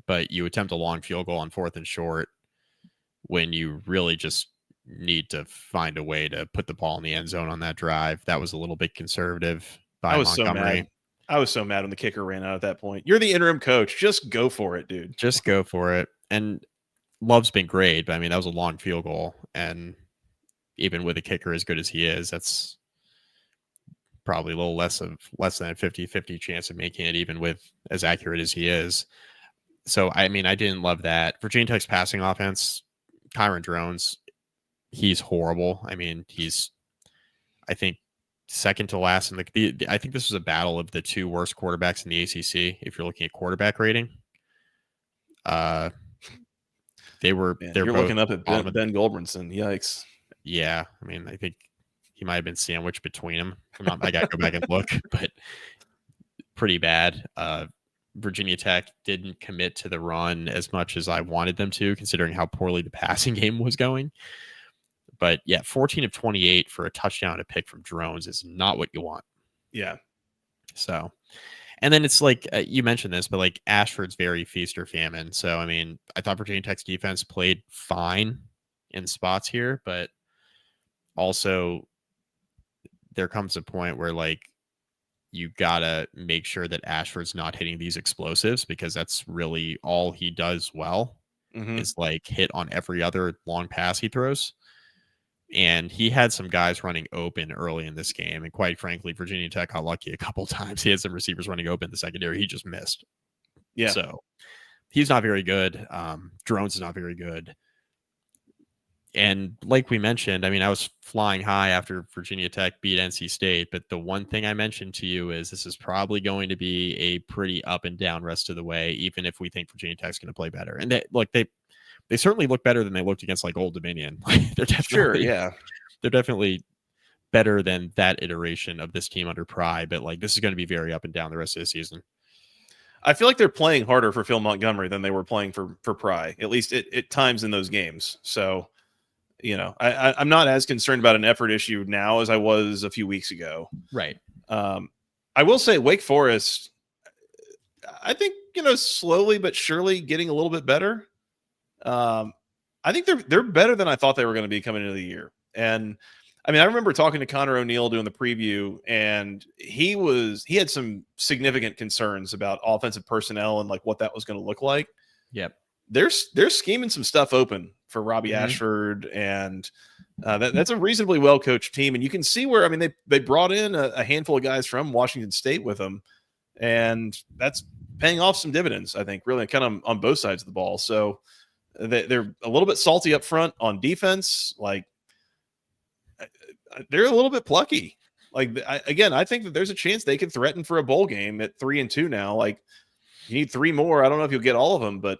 but you attempt a long field goal on 4th and short when you really just need to find a way to put the ball in the end zone on that drive. That was a little bit conservative by Montgomery. I was so mad when the kicker ran out at that point. You're the interim coach. Just go for it, dude. Just go for it. And Love's been great, but I mean, that was a long field goal, and even with a kicker as good as he is, that's probably a little less than a 50-50 chance of making it, even with as accurate as he is. So, I mean, I didn't love that. Virginia Tech's passing offense, Kyron Drones, he's horrible. I mean, he's, I think, second to last in I think this was a battle of the 2 worst quarterbacks in the ACC. If you're looking at quarterback rating, they're looking up at Ben Goldbrinson. Yikes. Yeah, I mean, I think he might have been sandwiched between them. I got to go back and look, but pretty bad. Virginia Tech didn't commit to the run as much as I wanted them to, considering how poorly the passing game was going. But yeah, 14 of 28 for a touchdown and a pick from Drones is not what you want. Yeah. So, and then it's like, you mentioned this, but like Ashford's very feast or famine. So, I mean, I thought Virginia Tech's defense played fine in spots here, but also there comes a point where like you gotta make sure that Ashford's not hitting these explosives, because that's really all he does well, is like hit on every other long pass he throws. And he had some guys running open early in this game, and quite frankly, Virginia Tech got lucky a couple times. He had some receivers running open in the secondary. He just missed. Yeah. So he's not very good. Drones is not very good. And like we mentioned, I mean, I was flying high after Virginia Tech beat NC State, but the one thing I mentioned to you is this is probably going to be a pretty up and down rest of the way, even if we think Virginia Tech's going to play better. And they certainly look better than they looked against like Old Dominion. They're definitely, they're definitely better than that iteration of this team under Pry, but like this is going to be very up and down the rest of the season. I feel like they're playing harder for Phil Montgomery than they were playing for Pry, at least at times in those games. So, you know, I'm not as concerned about an effort issue now as I was a few weeks ago. Right. I will say Wake Forest, I think, you know, slowly but surely getting a little bit better. I think they're better than I thought they were going to be coming into the year. And I mean, I remember talking to Connor O'Neill doing the preview, and he had some significant concerns about offensive personnel and like what that was going to look like. Yep. They're scheming some stuff open for Robbie Ashford, and that's a reasonably well coached team. And you can see where, I mean, they brought in a handful of guys from Washington State with them, and that's paying off some dividends, I think, really kind of on both sides of the ball. So they're a little bit salty up front on defense. Like they're a little bit plucky Like I think that there's a chance they could threaten for a bowl game at 3-2 now. Like you need 3 more. I don't know if you'll get all of them, but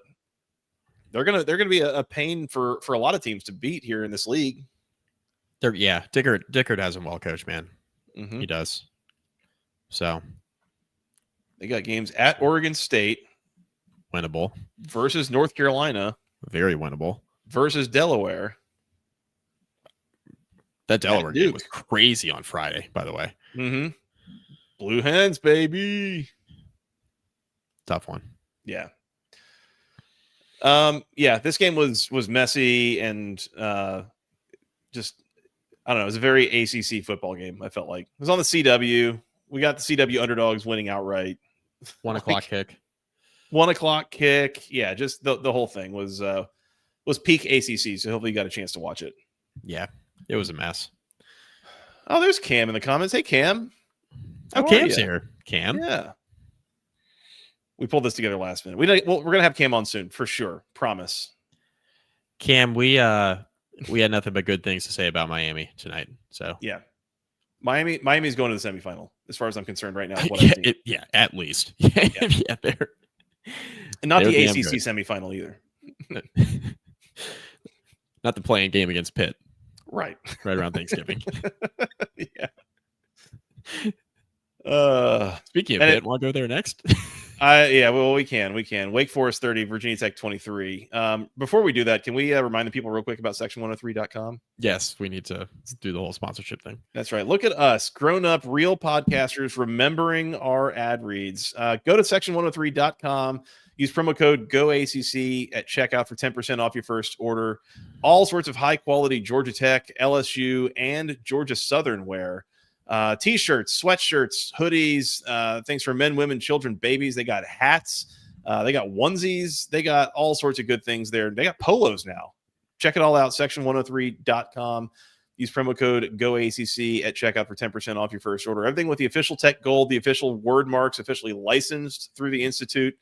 they're gonna be a pain for a lot of teams to beat here in this league. Dickert has him well coached, man. Mm-hmm. He does. So they got games at Oregon State, winnable, versus North Carolina, very winnable, versus Delaware. That Delaware game was crazy on Friday, by the way. Mm-hmm. Blue Hens, baby. Tough one. Yeah. This game was messy and just I don't know. It was a very ACC football game. I felt like it was on the CW. We got the CW underdogs winning outright. 1 o'clock kick. 1 o'clock kick. Yeah, just the whole thing was peak ACC. So hopefully you got a chance to watch it. Yeah, it was a mess. Oh, there's Cam in the comments. Hey, Cam. Oh, Cam's here. Cam. Yeah. We pulled this together last minute. We're gonna have Cam on soon for sure. Promise. Cam, we had nothing but good things to say about Miami tonight. So yeah, Miami's going to the semifinal as far as I'm concerned right now. At least. Yeah, they're and not the ACC semifinal either. Not the playing game against Pitt. Right around Thanksgiving. Yeah. Speaking of Pitt, want to go there next? We can. Wake Forest 30, Virginia Tech 23. Before we do that, can we remind the people real quick about section103.com? Yes, we need to do the whole sponsorship thing. That's right. Look at us, grown-up, real podcasters, remembering our ad reads. Go to section103.com. Use promo code GOACC at checkout for 10% off your first order. All sorts of high-quality Georgia Tech, LSU, and Georgia Southern wear. T-shirts, sweatshirts, hoodies, things for men, women, children, babies. They got hats. They got onesies. They got all sorts of good things there. They got polos now. Check it all out, section103.com. Use promo code GOACC at checkout for 10% off your first order. Everything with the official Tech Gold, the official word marks, officially licensed through the Institute.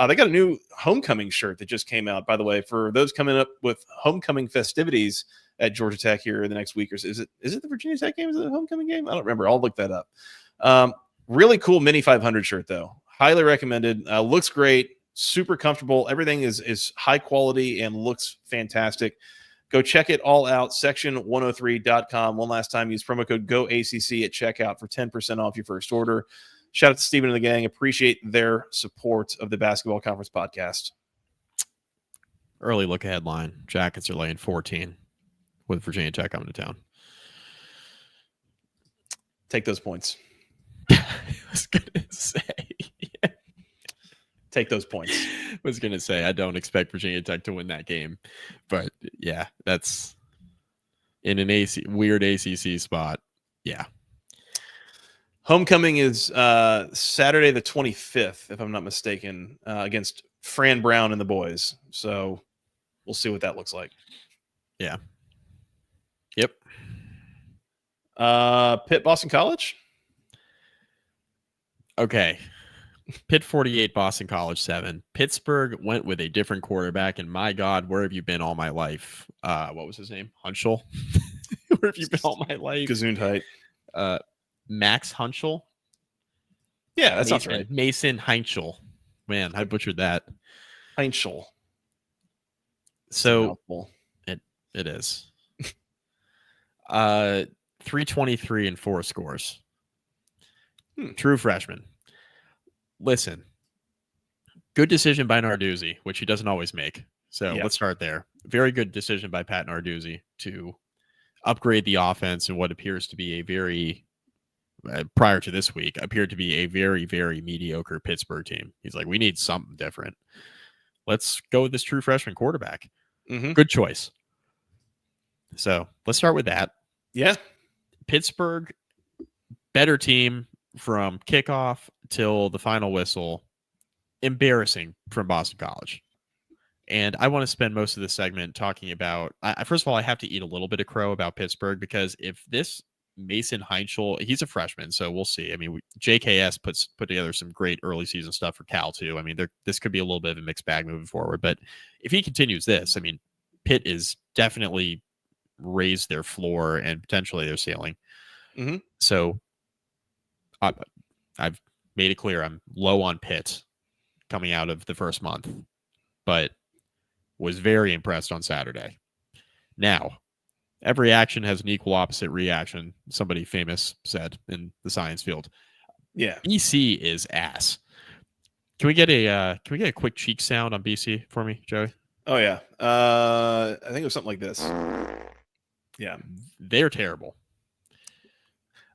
They got a new homecoming shirt that just came out, by the way, for those coming up with homecoming festivities at Georgia Tech here in the next week or so. Is it the Virginia Tech game? Is it the homecoming game? I don't remember. I'll look that up. Really cool Mini 500 shirt, though. Highly recommended. Looks great. Super comfortable. Everything is high quality and looks fantastic. Go check it all out. Section103.com. One last time, use promo code GOACC at checkout for 10% off your first order. Shout out to Steven and the gang. Appreciate their support of the Basketball Conference podcast. Early look ahead line. Jackets are laying 14 with Virginia Tech coming to town. Take those points. I was going to say. Take those points. I was going to say, I don't expect Virginia Tech to win that game. But, yeah, that's in an weird ACC spot. Yeah. Homecoming is Saturday the 25th, if I'm not mistaken, against Fran Brown and the boys. So we'll see what that looks like. Yeah. Yep. Pitt, Boston College? Okay. Pitt 48, Boston College 7. Pittsburgh went with a different quarterback, and my God, where have you been all my life? What was his name? Hunchel? Where have you been all my life? Gesundheit. Max Hunchel? Yeah, that sounds right. Mason Heinchel. Man, I butchered that. Heinchel. So it is. 323 and 4 scores. True freshman. Listen, good decision by Narduzzi, which he doesn't always make. So let's start there. Very good decision by Pat Narduzzi to upgrade the offense in what appears to be a very, prior to this week, appeared to be a very, very mediocre Pittsburgh team. He's like, we need something different. Let's go with this true freshman quarterback. Mm-hmm. Good choice. So let's start with that. Yeah. Pittsburgh, better team from kickoff till the final whistle. Embarrassing from Boston College. And I want to spend most of the segment talking about, first of all, I have to eat a little bit of crow about Pittsburgh, because if this Mason Heinchel, he's a freshman, so we'll see. I mean, JKS put together some great early season stuff for Cal too. I mean, this could be a little bit of a mixed bag moving forward, but if he continues this, I mean, Pitt is definitely raised their floor and potentially their ceiling. Mm-hmm. So I've made it clear I'm low on Pitt coming out of the first month, but was very impressed on Saturday. Now, every action has an equal opposite reaction, somebody famous said in the science field. Yeah. BC is ass. Can we get a quick cheek sound on BC for me, Joey? Oh yeah. I think it was something like this. Yeah. They're terrible.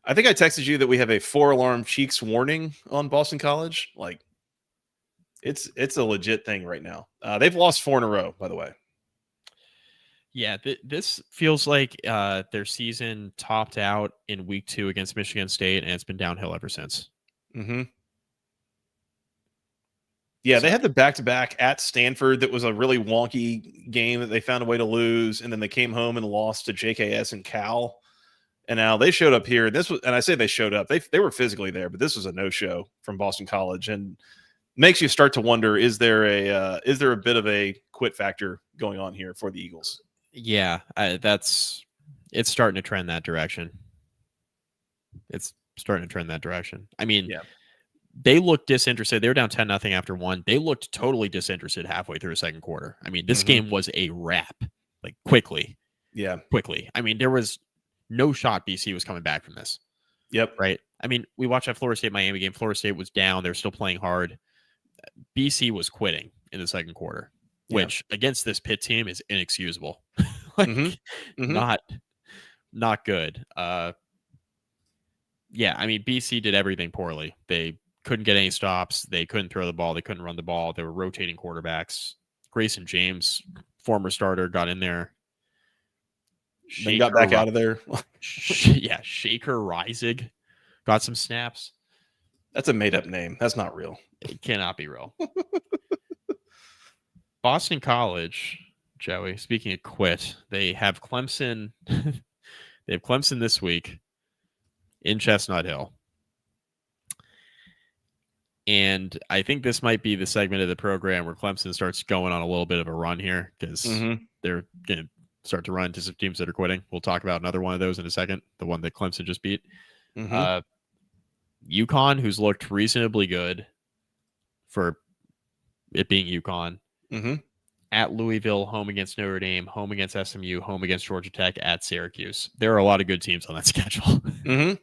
I think I texted you that we have a 4-alarm cheeks warning on Boston College. Like, it's a legit thing right now. They've lost 4 in a row, by the way. Yeah, this feels like their season topped out in week 2 against Michigan State, and it's been downhill ever since. Mm-hmm. Yeah, they had the back-to-back at Stanford that was a really wonky game that they found a way to lose, and then they came home and lost to JKS and Cal. And now they showed up here. And I say they showed up. They were physically there, but this was a no-show from Boston College, and makes you start to wonder: is there a bit of a quit factor going on here for the Eagles? Yeah, it's starting to trend that direction. It's starting to trend that direction. I mean, yeah. They looked disinterested. They were down 10-0 after 1. They looked totally disinterested halfway through the second quarter. I mean, this game was a wrap, like quickly. Yeah. Quickly. I mean, there was no shot BC was coming back from this. Yep. Right. I mean, we watched that Florida State Miami game. Florida State was down. They're still playing hard. BC was quitting in the second quarter, which against this Pitt team is inexcusable. Like, not good. Yeah, I mean, BC did everything poorly. They couldn't get any stops. They couldn't throw the ball. They couldn't run the ball. They were rotating quarterbacks. Grayson James, former starter, got in there. Then got back out of there. Yeah, Shaker Reisig got some snaps. That's a made-up name. That's not real. It cannot be real. Boston College, Joey, speaking of quit, they have Clemson. They have Clemson this week in Chestnut Hill. And I think this might be the segment of the program where Clemson starts going on a little bit of a run here because they're going to start to run into some teams that are quitting. We'll talk about another one of those in a second, the one that Clemson just beat. UConn, who's looked reasonably good for it being UConn. At Louisville, home against Notre Dame, home against SMU, home against Georgia Tech, at Syracuse. There are a lot of good teams on that schedule. A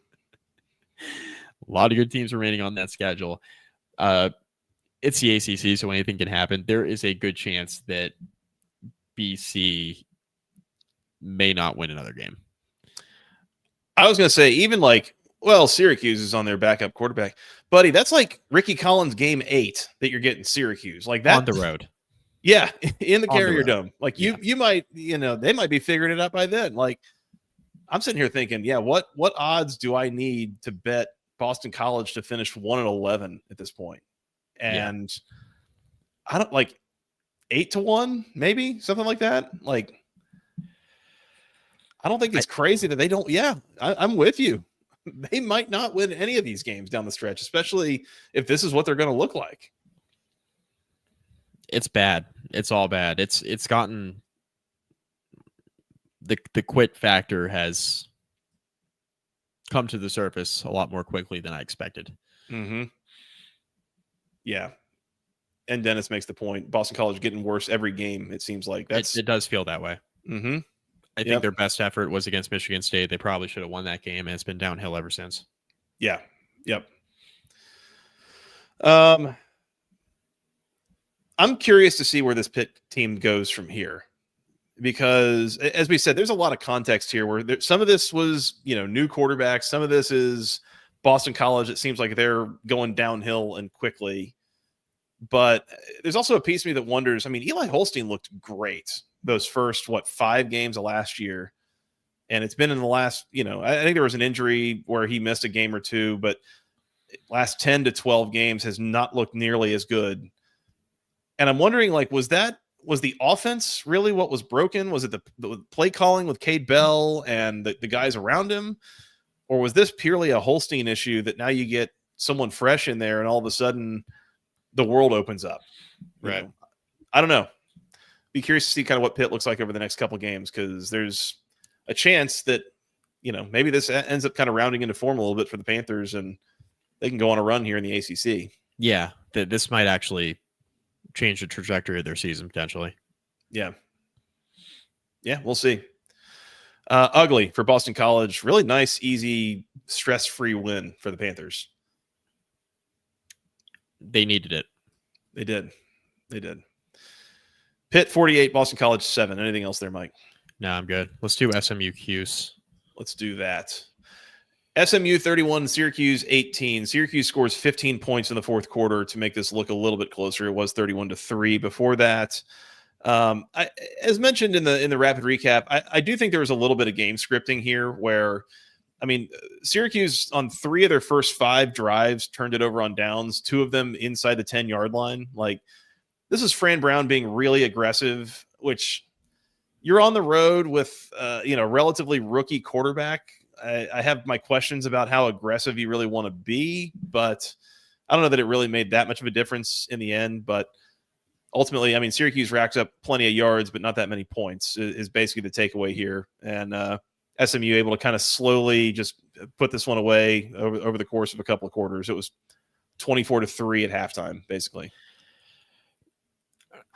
lot of good teams remaining on that schedule. It's the ACC, so anything can happen. There is a good chance that BC may not win another game. I was going to say, even Syracuse is on their backup quarterback. Buddy, that's like Ricky Collins game 8 that you're getting Syracuse. Like that. On the road. Yeah, in the Carrier Dome. Like you might, they might be figuring it out by then. Like I'm sitting here thinking, what odds do I need to bet Boston College to finish 1-11 at this point? And I don't 8-1, maybe something like that. Like, I don't think it's crazy that they don't. Yeah, I'm with you. They might not win any of these games down the stretch, especially if this is what they're going to look like. It's bad. It's all bad. It's gotten the quit factor has come to the surface a lot more quickly than I expected. Yeah. And Dennis makes the point. Boston College getting worse every game, it seems like. It does feel that way. I think their best effort was against Michigan State. They probably should have won that game, and it's been downhill ever since. Yeah. Yep. I'm curious to see where this Pitt team goes from here, because as we said, there's a lot of context here where some of this was, new quarterbacks. Some of this is Boston College. It seems like they're going downhill and quickly, but there's also a piece of me that wonders, Eli Holstein looked great those first, 5 games of last year. And it's been in the last, I think there was an injury where he missed a game or two, but last 10 to 12 games has not looked nearly as good. And I'm wondering, was the offense really what was broken? Was it the play calling with Cade Bell and the guys around him? Or was this purely a Holstein issue that now you get someone fresh in there and all of a sudden the world opens up? Right. I don't know. Be curious to see kind of what Pitt looks like over the next couple games, because there's a chance that, maybe this ends up kind of rounding into form a little bit for the Panthers, and they can go on a run here in the ACC. Yeah, this might actually change the trajectory of their season potentially. Yeah, we'll see. Ugly for Boston College. Really nice, easy, stress-free win for the Panthers. They needed it. They did. Pitt 48, Boston College 7. Anything else there, Mike? No, I'm good. Let's do SMU Cuse. Let's do that. SMU 31, Syracuse 18. Syracuse scores 15 points in the fourth quarter to make this look a little bit closer. It was 31-3 before that. As mentioned in the rapid recap, I do think there was a little bit of game scripting here where, I mean, Syracuse on 3 of their first 5 drives turned it over on downs, 2 of them inside the 10-yard line. Like, this is Fran Brown being really aggressive, which you're on the road with, relatively rookie quarterback. I have my questions about how aggressive you really want to be, but I don't know that it really made that much of a difference in the end. But ultimately, I mean, Syracuse racks up plenty of yards, but not that many points is basically the takeaway here. And SMU able to kind of slowly just put this one away over the course of a couple of quarters. It was 24-3 at halftime, basically.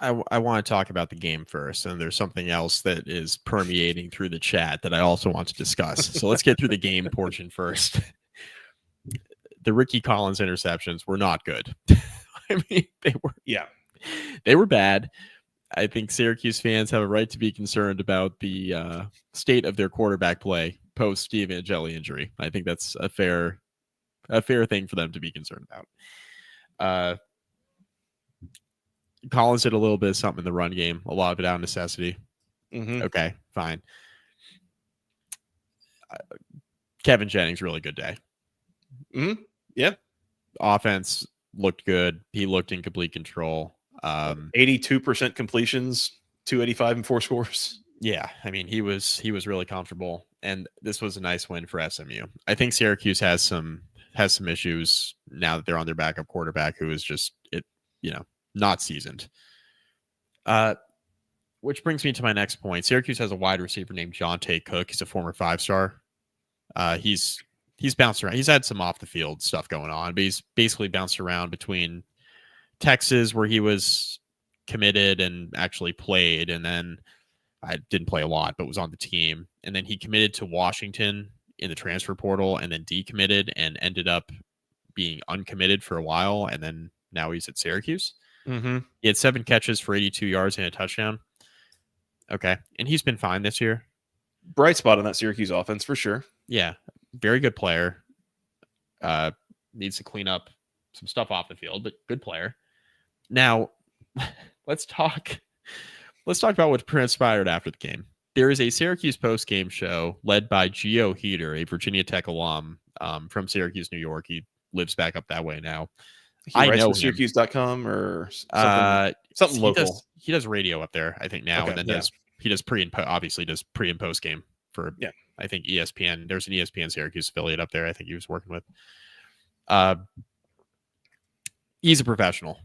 I want to talk about the game first, and there's something else that is permeating through the chat that I also want to discuss. So let's get through the game portion first. The Ricky Collins interceptions were not good. I mean, they were bad. I think Syracuse fans have a right to be concerned about the state of their quarterback play post Steve Angeli injury. I think that's a fair thing for them to be concerned about. Collins did a little bit of something in the run game, a lot of it out of necessity. Mm-hmm. Okay, fine. Kevin Jennings, really good day. Mm-hmm. Yeah. Offense looked good. He looked in complete control. 82% completions, 285 and 4 scores. Yeah, I mean, he was really comfortable, and this was a nice win for SMU. I think Syracuse has some issues now that they're on their backup quarterback, who is just not seasoned. Which brings me to my next point. Syracuse has a wide receiver named Jonte Cook. He's a former 5-star. He's bounced around. He's had some off the field stuff going on, but he's basically bounced around between Texas, where he was committed and actually played, and then I didn't play a lot, but was on the team. And then he committed to Washington in the transfer portal, and then decommitted and ended up being uncommitted for a while, and then now he's at Syracuse. Mm-hmm. He had 7 catches for 82 yards and a touchdown. Okay. And he's been fine this year. Bright spot on that Syracuse offense for sure. Yeah. Very good player. Needs to clean up some stuff off the field, but good player. Now, let's talk about what transpired after the game. There is a Syracuse post-game show led by Gio Heater, a Virginia Tech alum from Syracuse, New York. He lives back up that way now. He writes for Syracuse.com or something local. He does radio up there, I think, now, okay, and then he does pre and post game for I think ESPN. There's an ESPN Syracuse affiliate up there. I think he was working with. He's a professional.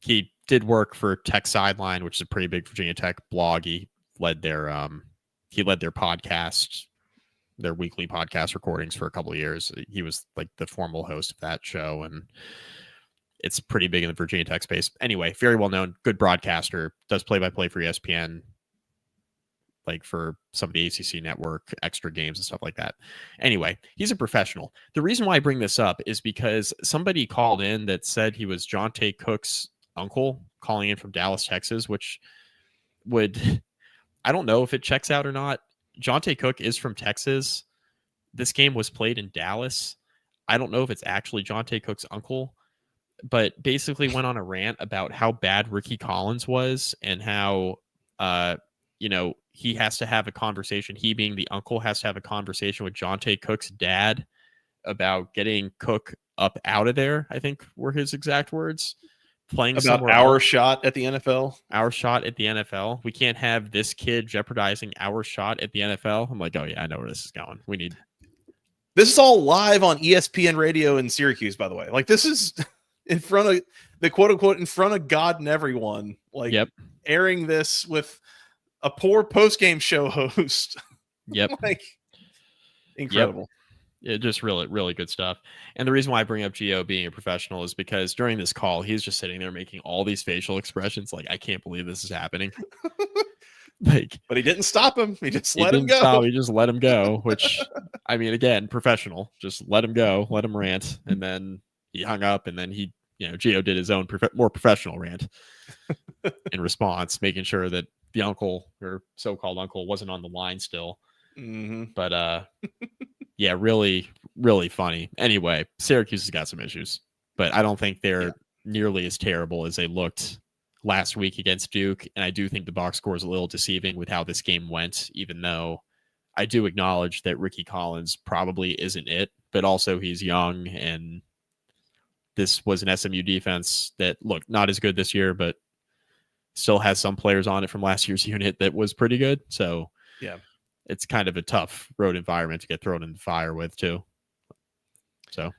He did work for Tech Sideline, which is a pretty big Virginia Tech blog. He led their podcast, their weekly podcast recordings for a couple of years. He was like the formal host of that show, and it's pretty big in the Virginia Tech space. Anyway, very well known, good broadcaster, does play-by-play for ESPN, like for some of the ACC network, extra games and stuff like that. Anyway, he's a professional. The reason why I bring this up is because somebody called in that said he was Jonte Cook's uncle, calling in from Dallas, Texas, which I don't know if it checks out or not. Jonte Cook is from Texas. This game was played in Dallas. I don't know if it's actually Jonte Cook's uncle, but basically went on a rant about how bad Ricky Collins was and how, he has to have a conversation. He, being the uncle, has to have a conversation with Jonte Cook's dad about getting Cook up out of there, I think were his exact words. Playing about our shot at the NFL. Our shot at the NFL. We can't have this kid jeopardizing our shot at the NFL. I'm like, oh yeah, I know where this is going. This is all live on ESPN radio in Syracuse, by the way. Like, this is in front of the quote unquote in front of God and everyone. Like, airing this with a poor post-game show host. Yep. Like, incredible. just really, really good stuff. And the reason why I bring up Gio being a professional is because during this call, he's just sitting there making all these facial expressions like, I can't believe this is happening. Like, but he didn't stop him. He just let him didn't go. Stop. He just let him go, which, I mean, again, professional. Just let him go, let him rant. And then he hung up, and then Gio did his own more professional rant in response, making sure that the uncle or so-called uncle wasn't on the line still. Mm-hmm. But yeah, really, really funny. Anyway, Syracuse has got some issues, but I don't think they're nearly as terrible as they looked last week against Duke. And I do think the box score is a little deceiving with how this game went, even though I do acknowledge that Ricky Collins probably isn't it, but also he's young, and this was an SMU defense that looked not as good this year, but still has some players on it from last year's unit that was pretty good. So yeah, it's kind of a tough road environment to get thrown in the fire with too. So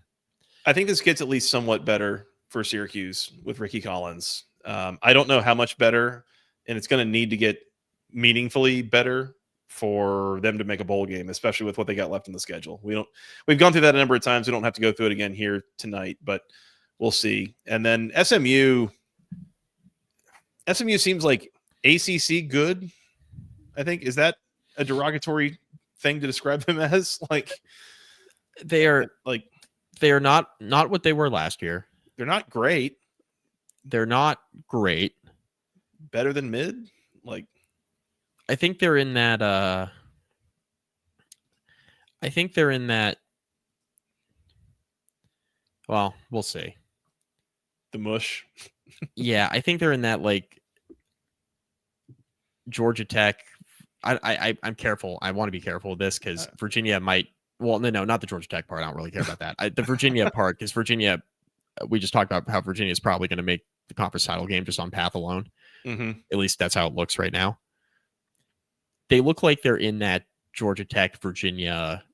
I think this gets at least somewhat better for Syracuse with Ricky Collins. I don't know how much better, and it's going to need to get meaningfully better for them to make a bowl game, especially with what they got left in the schedule. We've gone through that a number of times. We don't have to go through it again here tonight, but we'll see. And then SMU seems like ACC good. I think, is that a derogatory thing to describe them as? Like, they are not what they were last year. They're not great. They're not great. Better than mid? Like, I think they're in that well, we'll see. The mush. Yeah, I think they're in that, like, Georgia Tech. I'm careful. I want to be careful with this because Virginia might. Well, no, not the Georgia Tech part. I don't really care about that. The Virginia part, because Virginia, we just talked about how Virginia is probably going to make the conference title game just on path alone. Mm-hmm. At least that's how it looks right now. They look like they're in that Georgia Tech, Virginia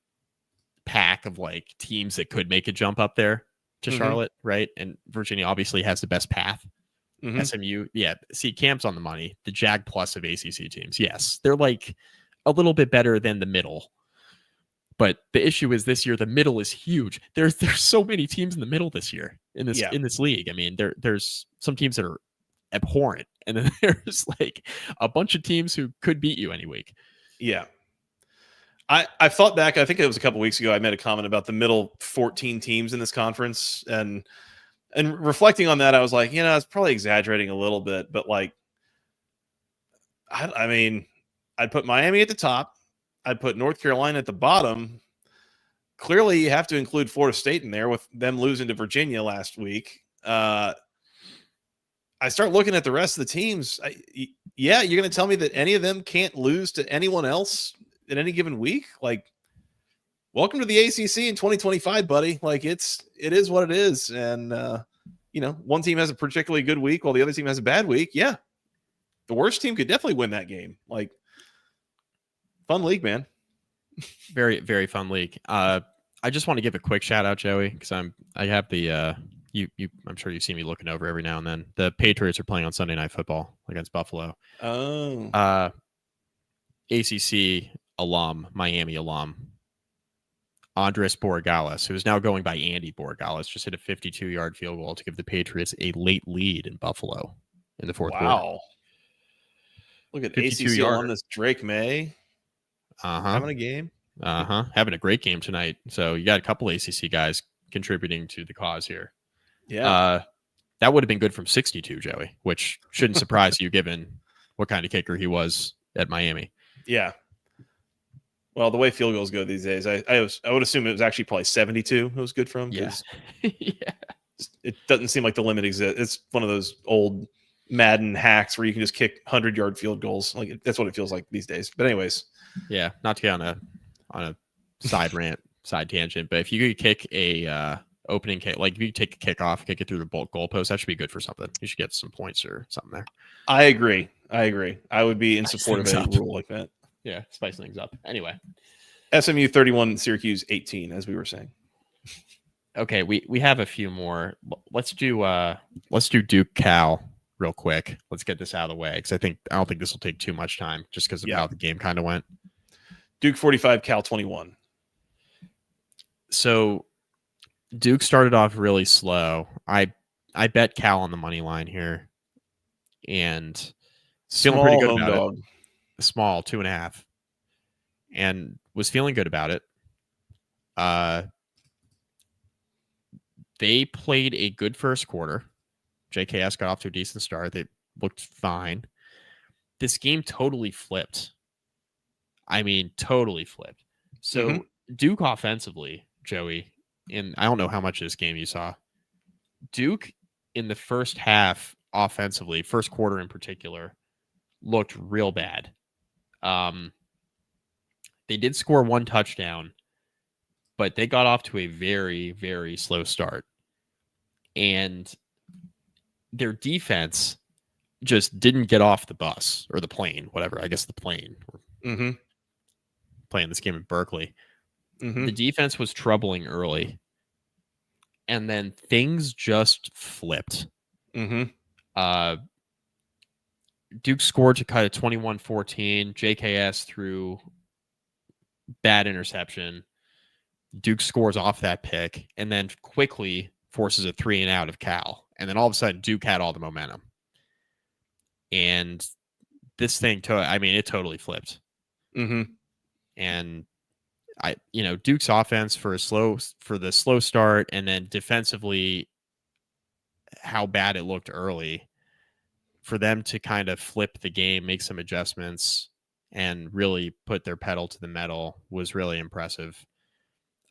pack of like teams that could make a jump up there to Charlotte, right? And Virginia obviously has the best path. Mm-hmm. SMU, yeah. See, Camp's on the money. The Jag Plus of ACC teams, yes, they're like a little bit better than the middle. But the issue is this year the middle is huge. There's so many teams in the middle this year in this league. I mean, there's some teams that are abhorrent, and then there's like a bunch of teams who could beat you any week. Yeah. I thought back, I think it was a couple weeks ago, I made a comment about the middle 14 teams in this conference, and reflecting on that, I was like, I was probably exaggerating a little bit, but like, I mean, I'd put Miami at the top. I'd put North Carolina at the bottom. Clearly, you have to include Florida State in there with them losing to Virginia last week. I start looking at the rest of the teams. You're going to tell me that any of them can't lose to anyone else in any given week? Like, welcome to the ACC in 2025, buddy. Like, it is what it is. And, one team has a particularly good week while the other team has a bad week. Yeah. The worst team could definitely win that game. Like, fun league, man. Very, very fun league. I just want to give a quick shout out, Joey, because I have the I'm sure you see me looking over every now and then. The Patriots are playing on Sunday Night Football against Buffalo. Oh. ACC alum, Miami alum, Andres Borregales, who is now going by Andy Borregales, just hit a 52-yard field goal to give the Patriots a late lead in Buffalo in the fourth quarter. Wow. Look at ACC alumnus Drake May. Having a game. Having a great game tonight. So you got a couple ACC guys contributing to the cause here. Yeah. That would have been good from 62, Joey, which shouldn't surprise you given what kind of kicker he was at Miami. Yeah. Well, the way field goals go these days, I would assume it was actually probably 72 it was good from. Yeah. Yeah. It doesn't seem like the limit exists. It's one of those old Madden hacks where you can just kick 100-yard field goals. Like, that's what it feels like these days. But anyways. Yeah, not to get on a side side tangent, but if you could kick a opening kick, like if you take a kickoff, kick it through the goalpost, that should be good for something. You should get some points or something there. I agree. I would be in support of a rule like that. Yeah, spice things up. Anyway, SMU 31, Syracuse 18, as we were saying. Okay, we have a few more. Let's do Duke Cal real quick. Let's get this out of the way because I don't think this will take too much time just because of how the game kind of went. Duke 45, Cal 21. So Duke started off really slow. I bet Cal on the money line here, and feeling pretty good about it. Small 2.5, and was feeling good about it. They played a good first quarter. JKS got off to a decent start. They looked fine. This game totally flipped. I mean, totally flipped. So Duke offensively, Joey, and I don't know how much of this game you saw. Duke in the first half offensively, first quarter in particular, looked real bad. They did score one touchdown, but they got off to a very, very slow start. And their defense just didn't get off the bus or the plane, whatever. I guess the plane. Playing this game in Berkeley. The defense was troubling early. And then things just flipped. Duke scored to cut a 21-14. JKS threw bad interception. Duke scores off that pick and then quickly forces a 3-and-out of Cal. And then all of a sudden, Duke had all the momentum. And this thing, it totally flipped. And Duke's offense for the slow start, and then defensively, how bad it looked early, for them to kind of flip the game, make some adjustments, and really put their pedal to the metal was really impressive.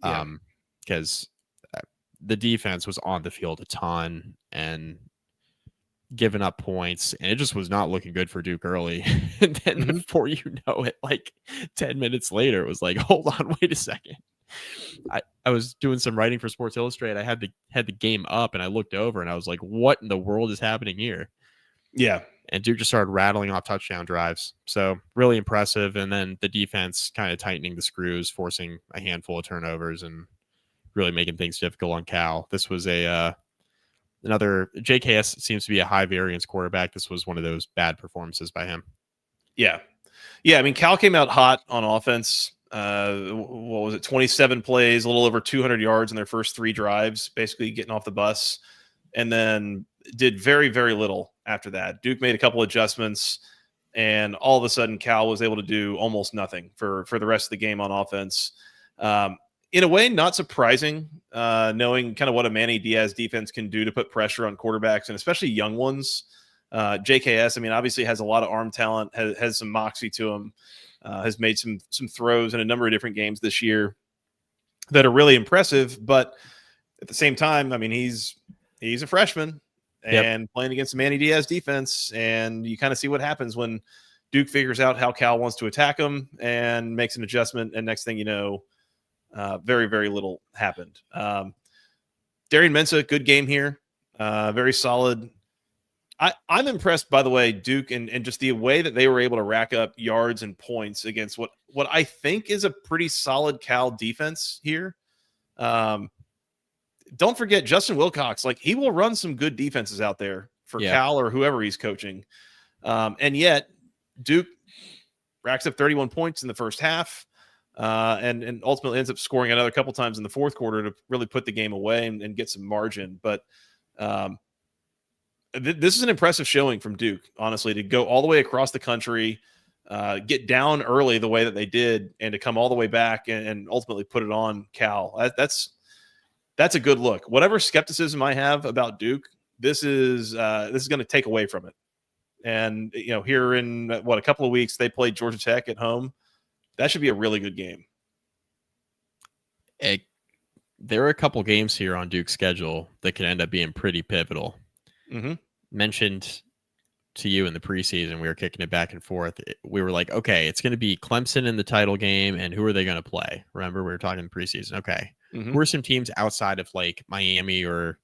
Because the defense was on the field a ton and giving up points, and it just was not looking good for Duke early. And then before you know it, like 10 minutes later, it was like, hold on, wait a second. I was doing some writing for Sports Illustrated. I had the game up, and I looked over, and I was like, what in the world is happening here? Yeah. And Duke just started rattling off touchdown drives. So really impressive. And then the defense kind of tightening the screws, forcing a handful of turnovers and really making things difficult on Cal. This was another JKS seems to be a high variance quarterback. This was one of those bad performances by him. Yeah. I mean, Cal came out hot on offense. What was it? 27 plays, a little over 200 yards in their first 3 drives, basically getting off the bus, and then did very, very little after that. Duke made a couple adjustments, and all of a sudden Cal was able to do almost nothing for the rest of the game on offense. In a way, not surprising, knowing kind of what a Manny Diaz defense can do to put pressure on quarterbacks, and especially young ones. JKS, I mean, obviously has a lot of arm talent, has some moxie to him, has made some throws in a number of different games this year that are really impressive. But at the same time, I mean, he's a freshman and playing against the Manny Diaz defense, and you kind of see what happens when Duke figures out how Cal wants to attack him and makes an adjustment, and next thing you know, very, very little happened. Darian Mensah, good game here. Very solid. I'm impressed, by the way, Duke, and just the way that they were able to rack up yards and points against what I think is a pretty solid Cal defense here. Don't forget Justin Wilcox. Like, he will run some good defenses out there for Cal or whoever he's coaching. And yet Duke racks up 31 points in the first half. And ultimately ends up scoring another couple times in the fourth quarter to really put the game away and get some margin. But this is an impressive showing from Duke, honestly, to go all the way across the country, get down early the way that they did, and to come all the way back and ultimately put it on Cal. That's a good look. Whatever skepticism I have about Duke, this is going to take away from it. And here in a couple of weeks, they played Georgia Tech at home. That should be a really good game. There are a couple games here on Duke's schedule that could end up being pretty pivotal. Mentioned to you in the preseason, we were kicking it back and forth. We were like, okay, it's going to be Clemson in the title game, and who are they going to play? Remember, we were talking in the preseason. Okay, who are some teams outside of like Miami or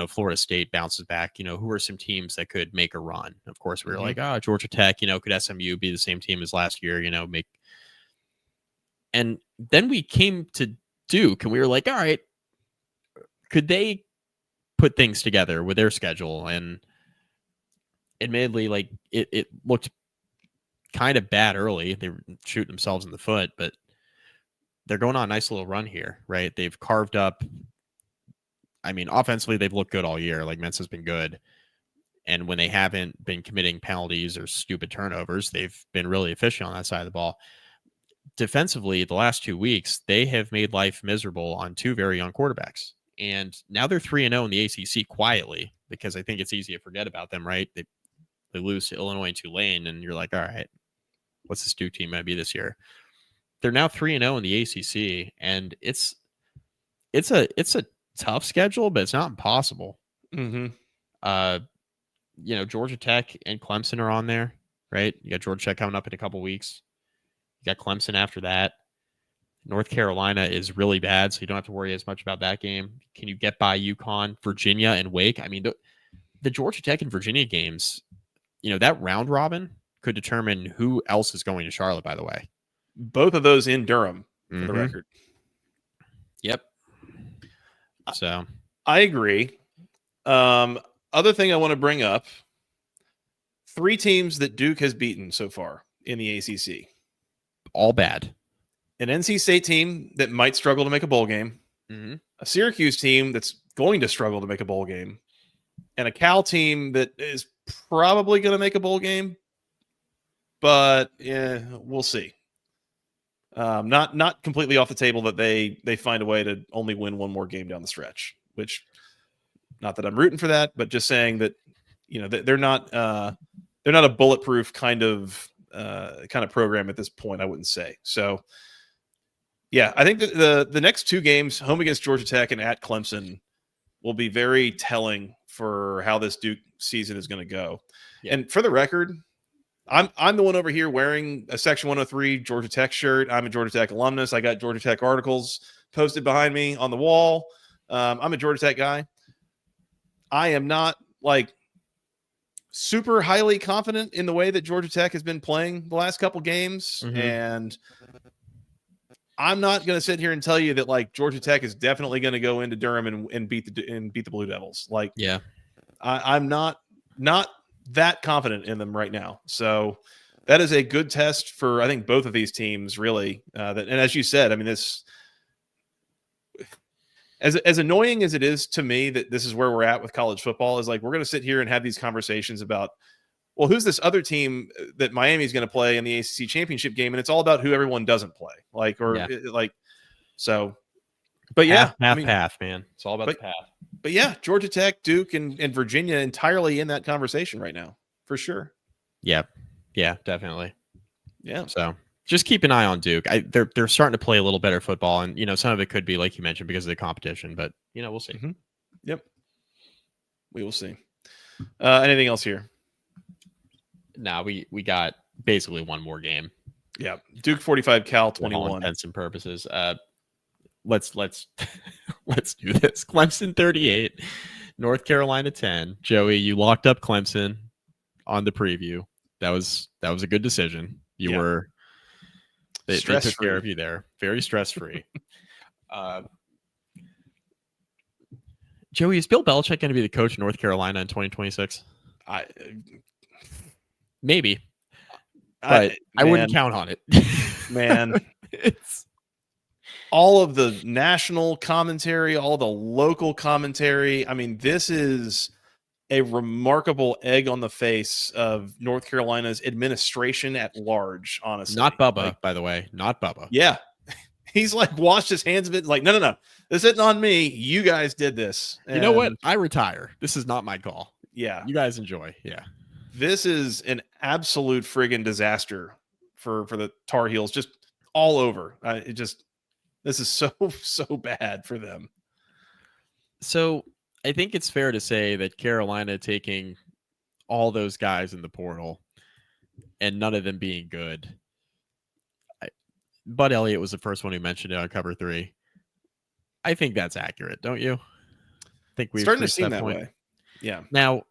Florida State bounces back? Who are some teams that could make a run? Of course, we were like, Georgia Tech. Could SMU be the same team as last year? Make. And then we came to Duke, and we were like, all right, could they put things together with their schedule? And admittedly, like it looked kind of bad early. They were shooting themselves in the foot, but they're going on a nice little run here, right? They've carved up. I mean, offensively, they've looked good all year. Like, Mensa's been good. And when they haven't been committing penalties or stupid turnovers, they've been really efficient on that side of the ball. Defensively, the last 2 weeks, they have made life miserable on 2 very young quarterbacks. And now they're 3-0 in the ACC quietly, because I think it's easy to forget about them, right? They lose to Illinois and Tulane, and you're like, all right, what's this Duke team going to be this year? They're now 3-0 in the ACC, and it's a tough schedule, but it's not impossible. Mm-hmm. Georgia Tech and Clemson are on there, right? You got Georgia Tech coming up in a couple weeks. You got Clemson after that. North Carolina is really bad, so you don't have to worry as much about that game. Can you get by UConn, Virginia, and Wake? I mean, the Georgia Tech and Virginia games, that round robin could determine who else is going to Charlotte, by the way. Both of those in Durham, for the record. Yep. So I agree. Other thing I want to bring up, 3 teams that Duke has beaten so far in the ACC. All bad. An NC State team that might struggle to make a bowl game. Mm-hmm. A Syracuse team that's going to struggle to make a bowl game. And a Cal team that is probably going to make a bowl game. But we'll see. Not completely off the table that they find a way to only win one more game down the stretch, which, not that I'm rooting for that, but just saying that, they're not a bulletproof kind of program at this point, I wouldn't say. So yeah, I think that the next 2 games, home against Georgia Tech and at Clemson, will be very telling for how this Duke season is going to go. Yeah. And for the record, I'm the one over here wearing a Section 103 Georgia Tech shirt. I'm a Georgia Tech alumnus. I got Georgia Tech articles posted behind me on the wall. I'm a Georgia Tech guy. I am not super highly confident in the way that Georgia Tech has been playing the last couple games. Mm-hmm. And I'm not going to sit here and tell you that Georgia Tech is definitely going to go into Durham and beat the Blue Devils. I'm not that confident in them right now. So that is a good test for, I think, both of these teams, really. And as you said, I mean, this, as annoying as it is to me that this is where we're at with college football, is we're going to sit here and have these conversations about, well, who's this other team that Miami's going to play in the ACC championship game? And it's all about who everyone doesn't play. So, but yeah, path, man. It's all about the path. But yeah, Georgia Tech, Duke, and Virginia entirely in that conversation right now, for sure. Yeah. Yeah, definitely. Yeah. So just keep an eye on Duke. They're starting to play a little better football, and some of it could be, like you mentioned, because of the competition. But we'll see. Mm-hmm. Yep, we will see. Anything else here? No, we got basically one more game. Yeah, Duke 45, Cal 21. For all intents and purposes. Let's let's do this. Clemson 38, North Carolina 10. Joey, you locked up Clemson on the preview. That was a good decision. You were they took care of you there. Very stress-free. Joey, is Bill Belichick going to be the coach of North Carolina in 2026? Maybe. But I wouldn't count on it. Man. It's all of the national commentary, all the local commentary. I mean, this is a remarkable egg on the face of North Carolina's administration at large, honestly. Not Bubba, by the way. Not Bubba. Yeah. He's washed his hands of it. No. This isn't on me. You guys did this. And you know what? I retire. This is not my call. Yeah. You guys enjoy. Yeah. This is an absolute friggin' disaster for the Tar Heels, just all over. This is so bad for them. So I think it's fair to say that Carolina taking all those guys in the portal and none of them being good. Bud Elliott was the first one who mentioned it on Cover 3. I think that's accurate, don't you? I think we've starting to seem that way. Yeah. Now,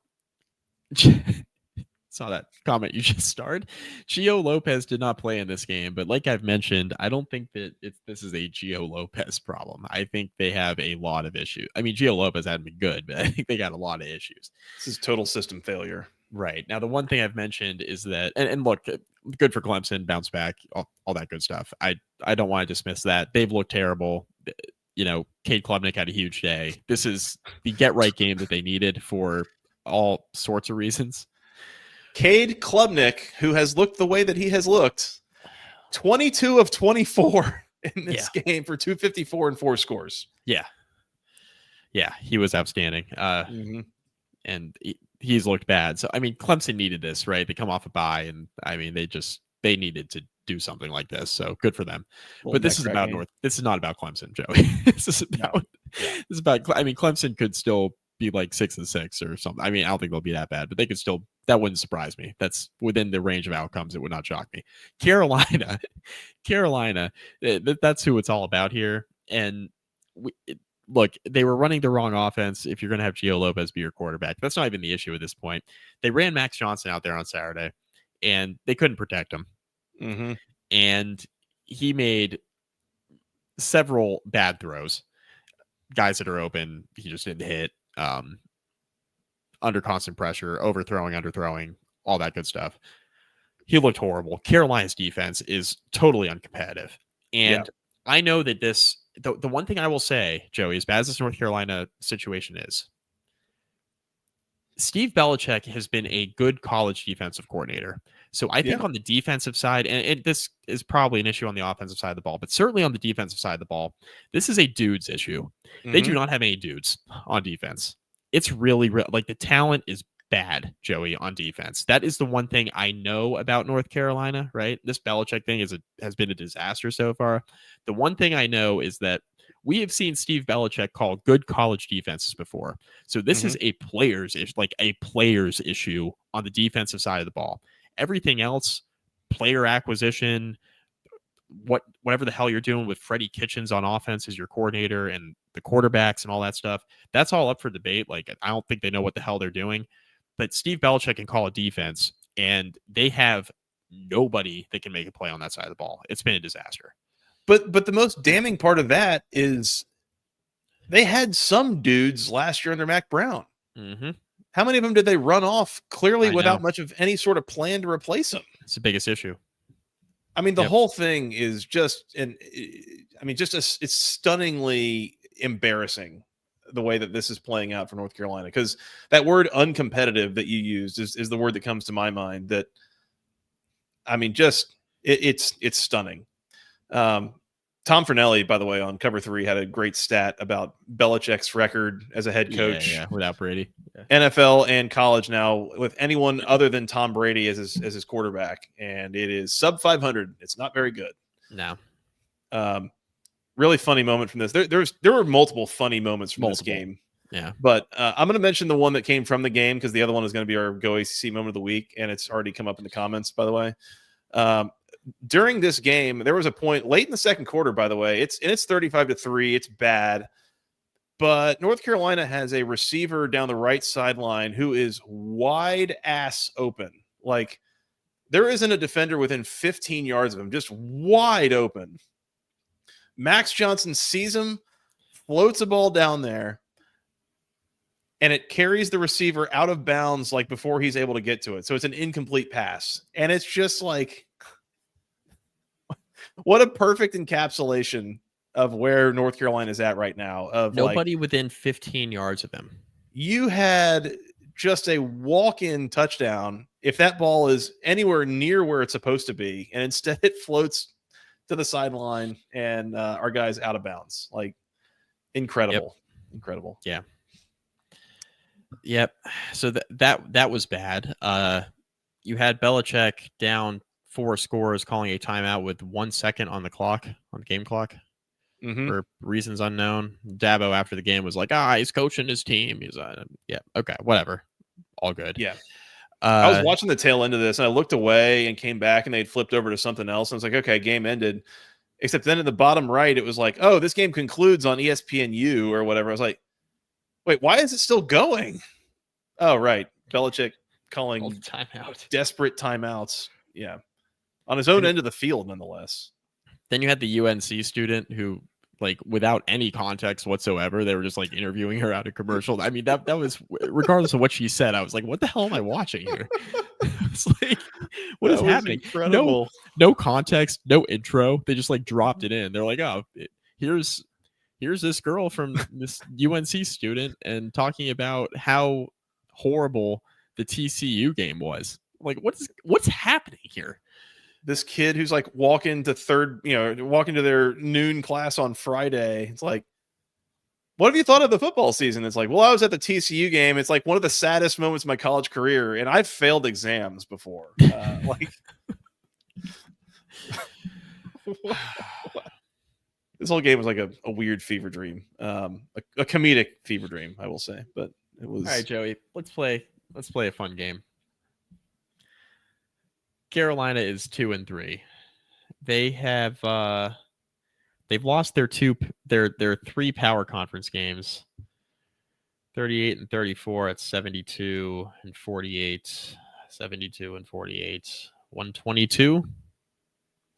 saw that comment you just started. Gio Lopez did not play in this game, but like I've mentioned, I don't think that this is a Gio Lopez problem. I think they have a lot of issues. I mean, Gio Lopez hadn't been good, but I think they got a lot of issues. This is total system failure. Right. Now, the one thing I've mentioned is that, and look, good for Clemson, bounce back, all that good stuff. I don't want to dismiss that. They've looked terrible. Cade Klubnik had a huge day. This is the get-right game that they needed for all sorts of reasons. Cade Klubnik, who has looked the way that he has looked, 22 of 24 in this game for 254 and 4 scores. Yeah, he was outstanding. And he's looked bad. So, I mean, Clemson needed this, right? They come off a bye, and I mean, they needed to do something like this. So good for them. But this is about This is not about Clemson, Joey. This is about. I mean, Clemson could still be like 6-6 or something. I mean, I don't think they'll be that bad, but they could still. That wouldn't surprise me. That's within the range of outcomes. It would not shock me. Carolina, that's who it's all about here. And look, they were running the wrong offense. If you're going to have Gio Lopez be your quarterback, that's not even the issue at this point. They ran Max Johnson out there on Saturday, and they couldn't protect him. Mm-hmm. And he made several bad throws. Guys that are open, he just didn't hit. Under constant pressure, overthrowing, underthrowing, all that good stuff. He looked horrible. Carolina's defense is totally uncompetitive. And I know that the one thing I will say, Joey, as bad as this North Carolina situation is, Steve Belichick has been a good college defensive coordinator. So I think on the defensive side, and this is probably an issue on the offensive side of the ball, but certainly on the defensive side of the ball, this is a dudes issue. Mm-hmm. They do not have any dudes on defense. It's really like the talent is bad, Joey, on defense. That is the one thing I know about North Carolina, right? This Belichick thing has been a disaster so far. The one thing I know is that we have seen Steve Belichick call good college defenses before. So this is a players issue on the defensive side of the ball. Everything else, player acquisition, whatever the hell you're doing with Freddie Kitchens on offense as your coordinator and the quarterbacks and all that stuff, that's all up for debate. Like, I don't think they know what the hell they're doing. But Steve Belichick can call a defense, and they have nobody that can make a play on that side of the ball. It's been a disaster. But the most damning part of that is they had some dudes last year under Mac Brown. Mm-hmm. How many of them did they run off clearly without much of any sort of plan to replace them? It's the biggest issue. I mean, the whole thing is just, it's stunningly embarrassing the way that this is playing out for North Carolina, because that word uncompetitive that you used is the word that comes to my mind. That, I mean, just it's stunning. Tom Fornelli, by the way, on Cover 3 had a great stat about Belichick's record as a head coach without Brady, NFL and college now with anyone other than Tom Brady as his quarterback, and it is sub 500. It's not very good. No. Really funny moment from this. There were multiple funny moments from this game. Yeah. But I'm going to mention the one that came from the game, because the other one is going to be our Go ACC moment of the week, and it's already come up in the comments, by the way. During this game, there was a point late in the second quarter, by the way. It's 35-3. It's bad. But North Carolina has a receiver down the right sideline who is wide ass open. Like, there isn't a defender within 15 yards of him, just wide open. Max Johnson sees him, floats a ball down there, and it carries the receiver out of bounds like before he's able to get to it. So it's an incomplete pass. And it's just like, what a perfect encapsulation of where North Carolina is at right now. Of nobody within 15 yards of him. You had just a walk-in touchdown if that ball is anywhere near where it's supposed to be, and instead it floats to the sideline and our guy's out of bounds. Like, incredible. Incredible. Yeah. Yep. So that was bad. You had Belichick down 4 scores, calling a timeout with 1 second on the clock, on the game clock, for reasons unknown. Dabo after the game was like, he's coaching his team. He's okay, whatever, all good. Yeah. I was watching the tail end of this, and I looked away and came back, and they'd flipped over to something else. And I was like, okay, game ended. Except then at the bottom right, it was like, oh, this game concludes on ESPNU or whatever. I was like, wait, why is it still going? Oh, right. Belichick calling desperate timeouts. Yeah. On his own end of the field, nonetheless. Then you had the UNC student who like without any context whatsoever. They were just like interviewing her out of commercial. I mean, that was regardless of what she said. I was like, what the hell am I watching here? It's like, what is happening? Incredible. No context, no intro. They just like dropped it in. They're like, oh, here's this girl from this UNC student and talking about how horrible the TCU game was. Like, what's happening here? This kid who's like walking to their noon class on Friday. It's like, what have you thought of the football season? It's like, well, I was at the TCU game. It's like one of the saddest moments of my college career, and I've failed exams before. This whole game was like a weird fever dream, a comedic fever dream, I will say. But it was. All right, Joey, let's play a fun game. Carolina is 2-3. They have they've lost their 3 power conference games. 38-34 at 72 and 48, 72 and 48, 122,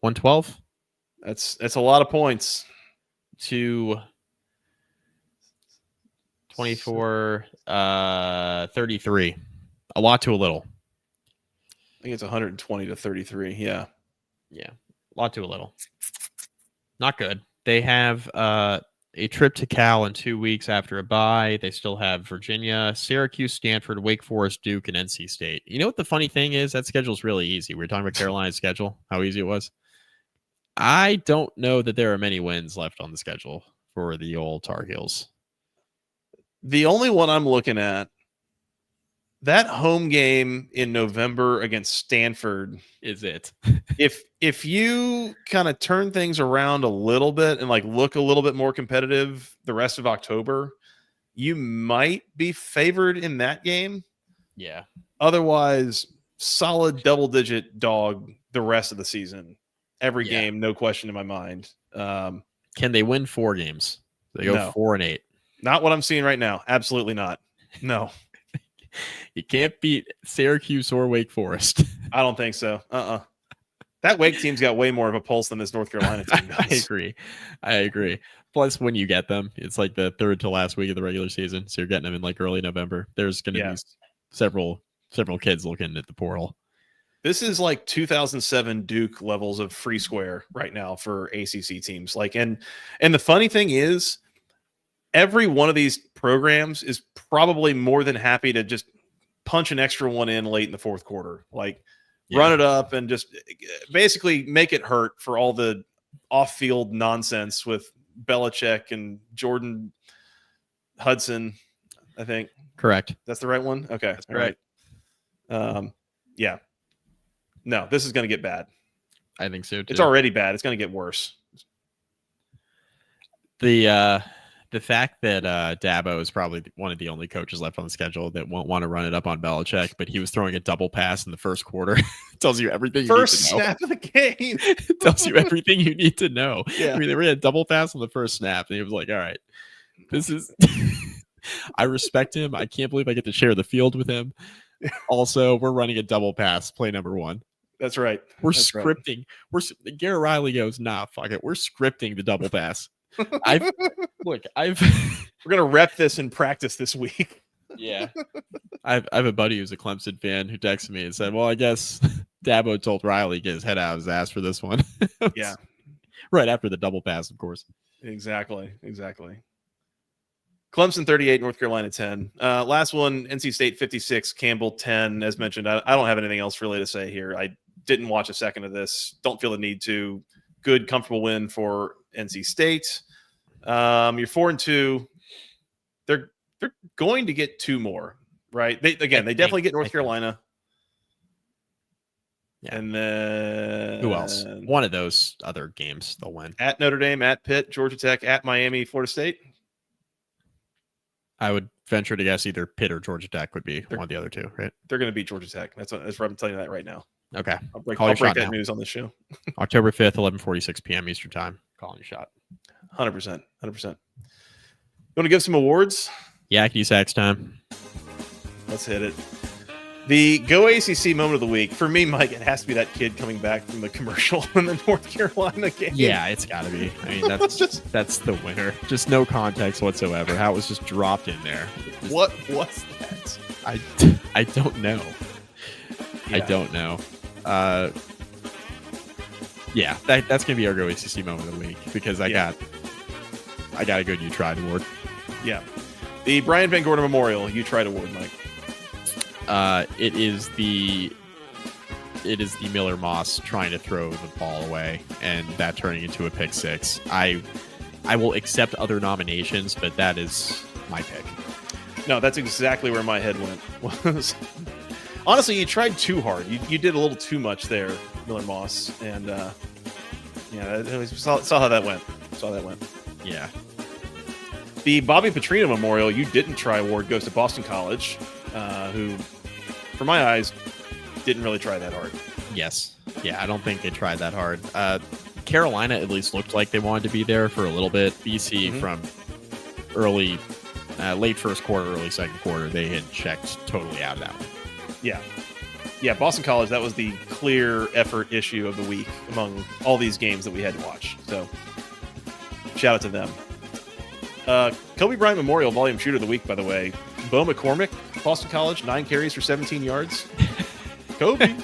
112. That's a lot of points. To 24, 33. A lot to a little. I think it's 120 to 33. Yeah. Yeah. A lot to a little. Not good. They have a trip to Cal in 2 weeks after a bye. They still have Virginia, Syracuse, Stanford, Wake Forest, Duke, and NC State. You know what the funny thing is? That schedule's really easy. We were talking about Carolina's schedule, how easy it was. I don't know that there are many wins left on the schedule for the old Tar Heels. The only one I'm looking at, that home game in November against Stanford is it. If you kind of turn things around a little bit and like look a little bit more competitive the rest of October, you might be favored in that game. Yeah. Otherwise, solid double-digit dog the rest of the season. Every game, no question in my mind. Can they win 4 games? They go 4-8. Not what I'm seeing right now. Absolutely not. No. You can't beat Syracuse or Wake Forest. I don't think so. That Wake team's got way more of a pulse than this North Carolina team does. I agree. Plus, when you get them, it's like the third to last week of the regular season. So you're getting them in like early November. There's going to be several kids looking at the portal. This is like 2007 Duke levels of free square right now for ACC teams. Like, and the funny thing is, every one of these programs is probably more than happy to just punch an extra one in late in the fourth quarter. Like, run it up and just basically make it hurt for all the off-field nonsense with Belichick and Jordan Hudson, I think. Correct. That's the right one? Okay. That's right. Yeah. No, this is going to get bad. I think so, too. It's already bad. It's going to get worse. The fact that Dabo is probably one of the only coaches left on the schedule that won't want to run it up on Belichick, but he was throwing a double pass in the first quarter. Tells you everything you need to know. Snap of the game. Tells you everything you need to know. Yeah. I mean, they ran a double pass on the first snap, and he was like, all right, this is... I respect him. I can't believe I get to share the field with him. Also, we're running a double pass, play number 1. That's right. We're scripting. Right. Garrett Riley goes, nah, fuck it. We're scripting the double pass. We're gonna rep this in practice this week. Yeah. I have a buddy who's a Clemson fan who texted me and said, well, I guess Dabo told Riley to get his head out of his ass for this one. Yeah. Right after the double pass, of course. Exactly. Clemson 38, North Carolina 10. Last one, NC State 56, Campbell 10. As mentioned, I don't have anything else really to say here. I didn't watch a second of this. Don't feel the need to. Good, comfortable win for NC State. You're 4-2. They're going to get 2 more, right? They definitely get North Carolina. Yeah. And then who else? One of those other games they'll win. At Notre Dame, at Pitt, Georgia Tech, at Miami, Florida State. I would venture to guess either Pitt or Georgia Tech would be one of the other 2, right? They're going to beat Georgia Tech. That's what I'm telling you that right now. Okay. I'll break that news on the show. October 5th, 11:46 p.m. Eastern Time. Calling your shot. 100%. You want to give some awards? Yakety sax time. Let's hit it. The Go ACC moment of the week for me, Mike. It has to be that kid coming back from the commercial in the North Carolina game. Yeah, it's got to be. I mean, that's the winner. Just no context whatsoever. How it was just dropped in there. What was that? I don't know. Yeah. I don't know. Yeah, that's gonna be our Go ACC moment of the week because I got a good You Tried award. Yeah, the Brian Van Gordon Memorial You Tried award, Mike. It is the Miller Moss trying to throw the ball away and that turning into a pick six. I will accept other nominations, but that is my pick. No, that's exactly where my head went. Honestly, you tried too hard. You did a little too much there, Miller Moss, and saw how that went. Yeah. The Bobby Petrino Memorial You Didn't Try award goes to Boston College, who, for my eyes, didn't really try that hard. Yes. Yeah, I don't think they tried that hard. Carolina at least looked like they wanted to be there for a little bit. BC from late first quarter, early second quarter, they had checked totally out of that one. Yeah, Boston College, that was the clear effort issue of the week among all these games that we had to watch. So, shout out to them. Kobe Bryant Memorial Volume Shooter of the Week, by the way. Bo McCormick, Boston College, 9 carries for 17 yards. Kobe.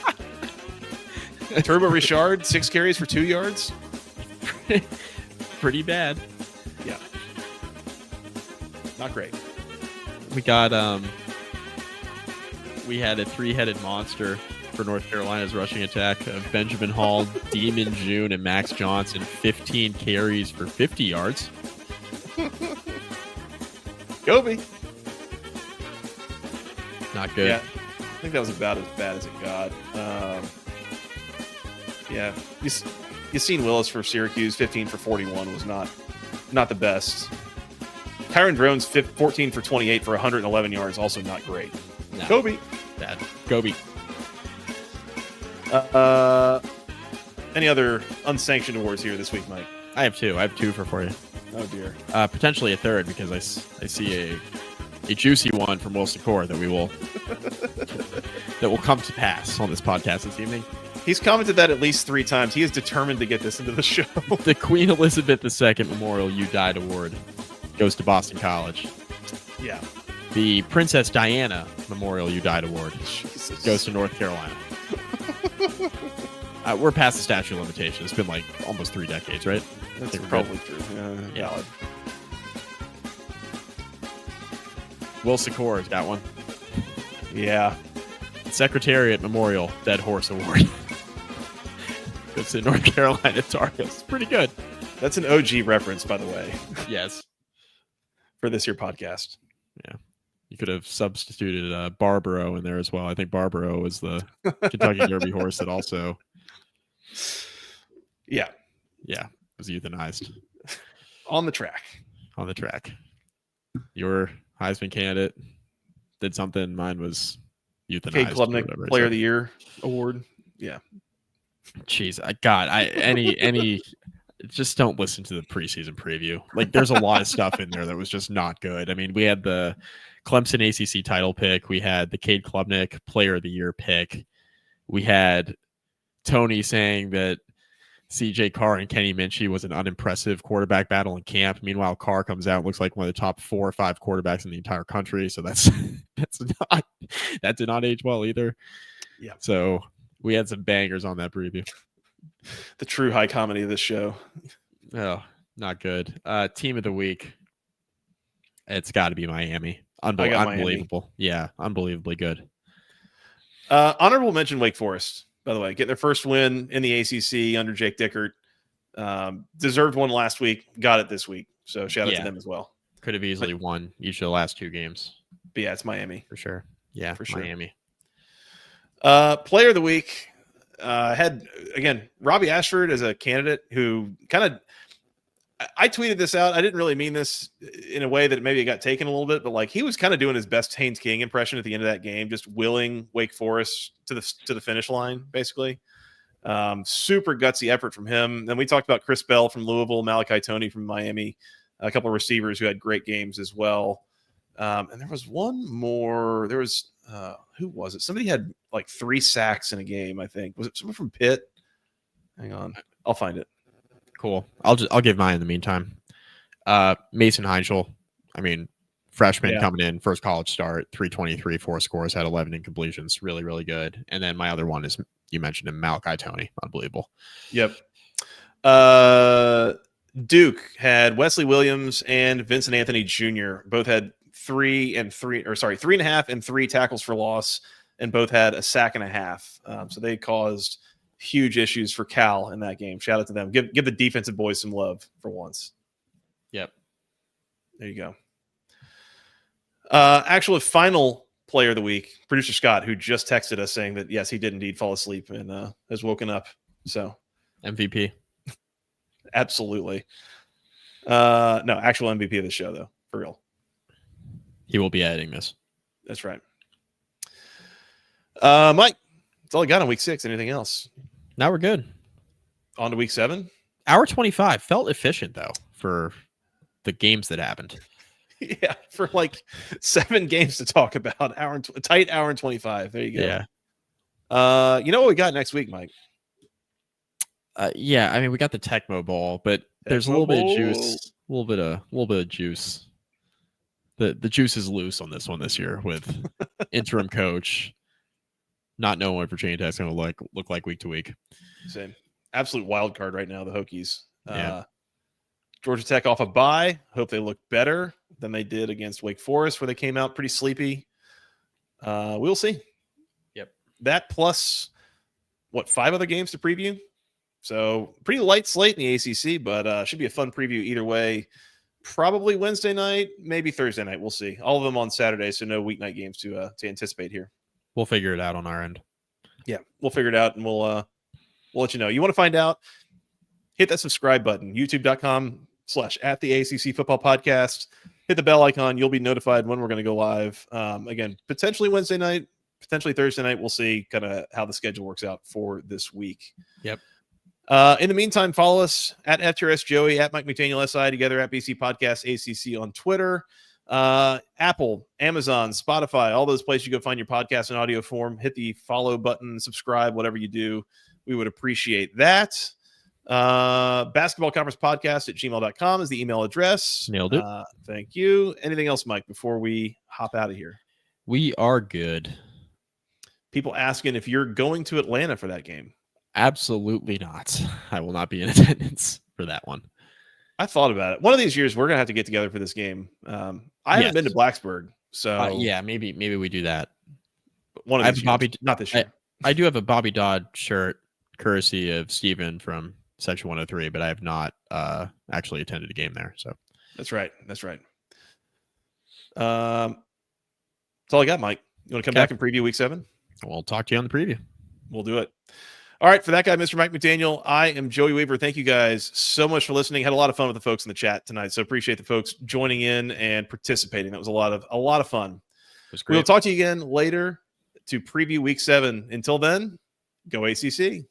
Turbo Richard, 6 carries for 2 yards. Pretty bad. Yeah. Not great. We got we had a 3-headed monster for North Carolina's rushing attack of Benjamin Hall, Demon June, and Max Johnson. 15 carries for 50 yards. Kobe. Not good. Yeah, I think that was about as bad as it got. Yeah, you seen Willis for Syracuse, 15 for 41 was not the best. Kyron Drones, 14 for 28 for 111 yards, also not great. No. Kobe. Bad. Kobe. Any other unsanctioned awards here this week, Mike? I have two for you. Oh dear. Potentially a third because I see a juicy one from Wilson Core that will come to pass on this podcast this evening. He's commented that at least 3 times. He is determined to get this into the show. The Queen Elizabeth II Memorial You Died Award goes to Boston College. Yeah. The Princess Diana Memorial You Died Award goes to North Carolina. We're past the statute of limitations. It's been like almost 3 decades, right? That's probably true. Yeah. Valid. Wilson Core's got one. Yeah. Secretariat Memorial Dead Horse Award goes to North Carolina Tar Heels. It's pretty good. That's an OG reference, by the way. Yes. For this here podcast. Yeah. You could have substituted Barbaro in there as well. I think Barbaro is the Kentucky Derby horse that also was euthanized. On the track. Your Heisman candidate did something. Mine was euthanized. Cade Klubnik Player of the Year award. Yeah. Jeez, any just don't listen to the preseason preview. Like, there's a lot of stuff in there that was just not good. I mean, we had the Clemson ACC title pick. We had the Cade Klubnik Player of the Year pick. We had Tony saying that CJ Carr and Kenny Minchie was an unimpressive quarterback battle in camp. Meanwhile, Carr comes out and looks like one of the top 4 or 5 quarterbacks in the entire country. So that did not age well either. Yeah. So we had some bangers on that preview. The true high comedy of this show. Oh, not good. Team of the week. It's got to be Miami. Unbelievable. Miami. Yeah, unbelievably good. Honorable mention Wake Forest, by the way. Getting their first win in the ACC under Jake Dickert. Deserved one last week. Got it this week. So shout out to them as well. Could have easily won each of the last 2 games. But yeah, it's Miami. For sure. Yeah, for sure. Miami. Player of the week. Had, again, Robbie Ashford as a candidate who kind of, I tweeted this out. I didn't really mean this in a way that maybe it got taken a little bit, but like he was kind of doing his best Haynes King impression at the end of that game, just willing Wake Forest to the finish line, basically. Super gutsy effort from him. Then we talked about Chris Bell from Louisville, Malachi Toney from Miami, a couple of receivers who had great games as well. And there was one more. There was who was it? Somebody had like 3 sacks in a game, I think. Was it someone from Pitt? Hang on. I'll find it. Cool. I'll give mine in the meantime. Mason Heinschel. I mean, freshman coming in, first college start, 323, 4 scores, had 11 incompletions. Really, really good. And then my other one is, you mentioned him, Malachi Toney. Unbelievable. Yep. Duke had Wesley Williams and Vincent Anthony Jr. Both had 3.5 and 3 tackles for loss, and both had a sack and a half. So they caused huge issues for Cal in that game. Shout out to them. Give the defensive boys some love for once. Yep. There you go. Actual final player of the week, producer Scott, who just texted us saying that, yes, he did indeed fall asleep and has woken up. So MVP. Absolutely. No, actual MVP of the show, though, for real. He will be editing this. That's right. Mike, that's all I got on week 6. Anything else? Now we're good. On to week 7. Hour 25 felt efficient, though, for the games that happened. Yeah, for like 7 games to talk about. Tight hour and 25. There you go. Yeah. You know what we got next week, Mike? Yeah, I mean, we got the Tecmo Bowl, but there's a little bit of juice. A little bit of juice. The juice is loose on this one this year with interim coach, not knowing what Virginia Tech's going to look like week to week. Same. Absolute wild card right now, the Hokies. Yeah. Georgia Tech off a bye. Hope they look better than they did against Wake Forest, where they came out pretty sleepy. We'll see. Yep. That plus, 5 other games to preview? So pretty light slate in the ACC, but should be a fun preview either way. Probably Wednesday night, maybe Thursday night. We'll see. All of them on Saturday, so no weeknight games to anticipate here. We'll figure it out on our end. Yeah, we'll figure it out, and we'll let you know. You want to find out? Hit that subscribe button, youtube.com/@the-ACC Football Podcast. Hit the bell icon. You'll be notified when we're going to go live. Again, potentially Wednesday night, potentially Thursday night. We'll see kind of how the schedule works out for this week. Yep. In the meantime, follow us at FTRS Joey, at Mike McDaniel SI, together at BC Podcast ACC on Twitter. Apple, Amazon, Spotify, all those places you go find your podcast in audio form. Hit the follow button, subscribe, whatever you do. We would appreciate that. Basketball Conference Podcast at gmail.com is the email address. Nailed it. Thank you. Anything else, Mike, before we hop out of here? We are good. People asking if you're going to Atlanta for that game. Absolutely not. I will not be in attendance for that one. I thought about it. One of these years, we're going to have to get together for this game. I haven't been to Blacksburg, so yeah, maybe we do that. One of these years, not this year. I do have a Bobby Dodd shirt, courtesy of Steven from Section 103, but I have not actually attended a game there. So that's right. That's all I got, Mike. You want to come back and preview week 7? We'll talk to you on the preview. We'll do it. All right, for that guy, Mr. Mike McDaniel, I am Joey Weaver. Thank you guys so much for listening. Had a lot of fun with the folks in the chat tonight, so appreciate the folks joining in and participating. That was a lot of fun. It was great. We'll talk to you again later to preview week 7. Until then, go ACC.